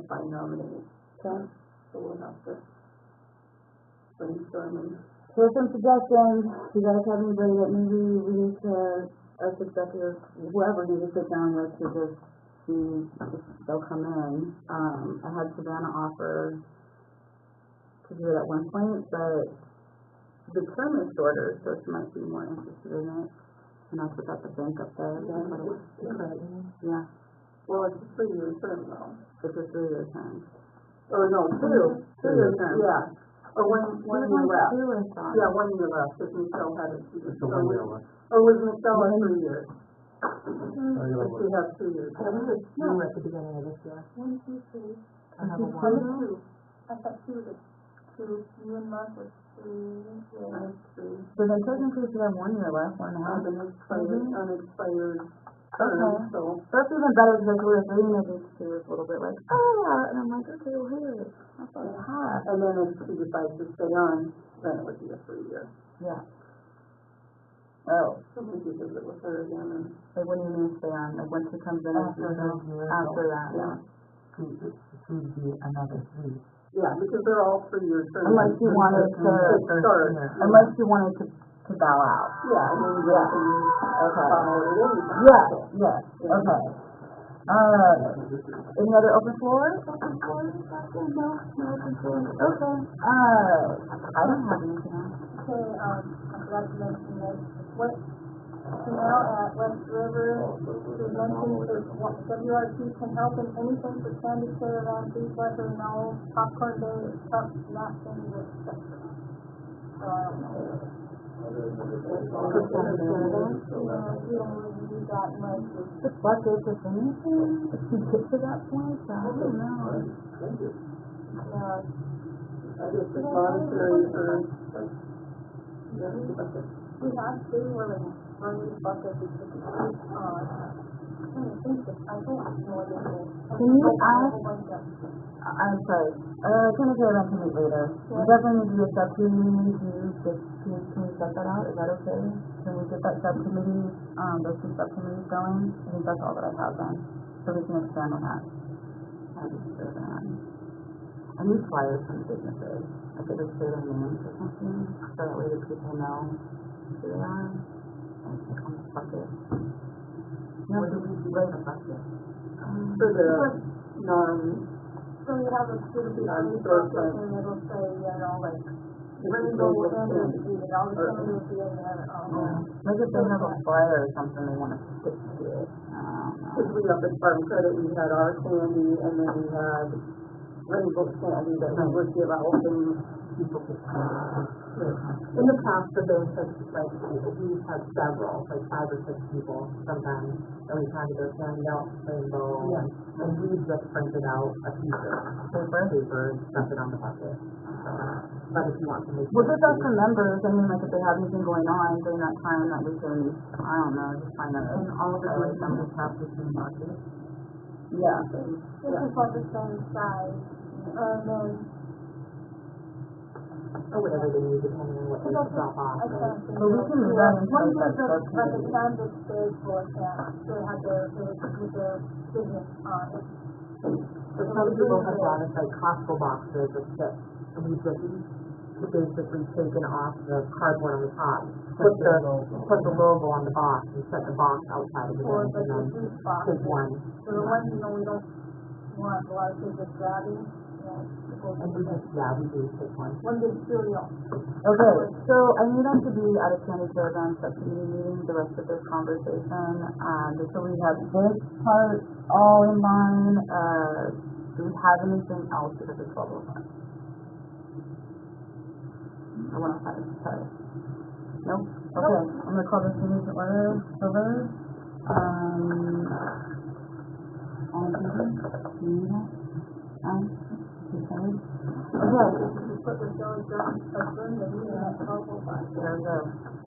find nominees. Okay. So we'll have to brainstorm and. Here's some suggestions, you guys have anybody that maybe we need to, as executives, whoever needs to sit down with to just see if they'll come in. I had Savannah offer to do it at one point, but the term is shorter, so she might be more interested in it. And I put out the bank up there. Yeah, Well, it's a 3-year term though. it's a 3-year term. Or no, 2-year term, yeah. Or one year left. Yeah, 1 year left, because Michelle had it. It's a 1 year one. Or was Michelle 3 years? Either But she one. had 2 years. Yeah, we were two at the beginning of this year. 1, 2, 3. I have a I one. was 2. I thought 2 was 2. You and Mark was 3. Yeah. So then technically she had 1 year left, 1.5. Unexpired Okay. term, so. That's even better because we were reading it, she was a little bit like, and I'm like, okay, well, here, that's what I have. And then if she decides to stay on, then it would be a 3-year. Yeah. Oh, So we could visit with her again and. like when you mean stay on, like when she comes in and after that, yeah. She'd be another 3. Yeah, because they're all 3-year terms. Unless you wanted to, Start. unless you wanted to bow out. Yeah, I mean, you Yeah. can Okay. follow it in. Yes, yes, okay. Any other open floors? Open floors? No open floors. Okay. I don't have anything else. Okay, I forgot to mention this. What, Chanel at West River, she mentioned if WRT can help in anything for Candy Caravan, please let her know. Popcorn Day, cups, napkins, etc. So I don't know. We don't really do that much. The bucket, if anything, if you get to that point, I don't know. I guess it's monetary for. We have to, we're like, running bucket because it's, I think it's more than this. Can you ask, I'm sorry, can I say that to me later? We definitely need to do a subcommittee, can we set that out, is that okay? Can we get that subcommittee, those 2 subcommittees going? I think that's all that I have then, so we can expand on that. I need flyers from businesses, I could just say their names or something, so that way the people know who they are, and click on the bucket. No, What do we do with the bucket? For the So you have a student Non-storefront. and it'll say, like, rainbow energy, and all the things will be in there. Maybe if they have a flyer or something they want to stick to it. Because we up at Farm Credit, we had our candy, and then we had rainbow candy that we would give out, and People get in the past, the bank has, like, we've had several, like 5 or 6 people sometimes, and we've had to go hand out rainbow, and we've just printed out a piece of paper and stuck it on the bucket. So, but if you want to make. We'll just ask the members, I mean, like, if they have anything going on during that time that we can, I don't know, just find out. And all of the members have the same bucket. Yeah. This is about the same size, and then, Or whatever they need, depending on what they drop off. I can't think. But we can move that into One that was like a subcommittee. canvas stage for a camp, they had their business on it. But some people have brought us like Costco boxes of chips, and we've just basically taken off the cardboard on the top, put the logo on the box, and set the box outside of the Or bank, like and the then juice box. take one. So the ones, we don't want a lot of kids just grabbing, And we just, yeah, we do pick one. One big studio. Okay, so I need them to be at a county fairgrounds subcommittee meeting, the rest of this conversation, just so we have this part all in line, do we have anything else because it's 12:05? I wanna find it, sorry. Nope, okay, I'm gonna call this meeting to order, over, all in favor? Do you need that? Okay. Put the show adjourned, the meeting at 12:05. There we go.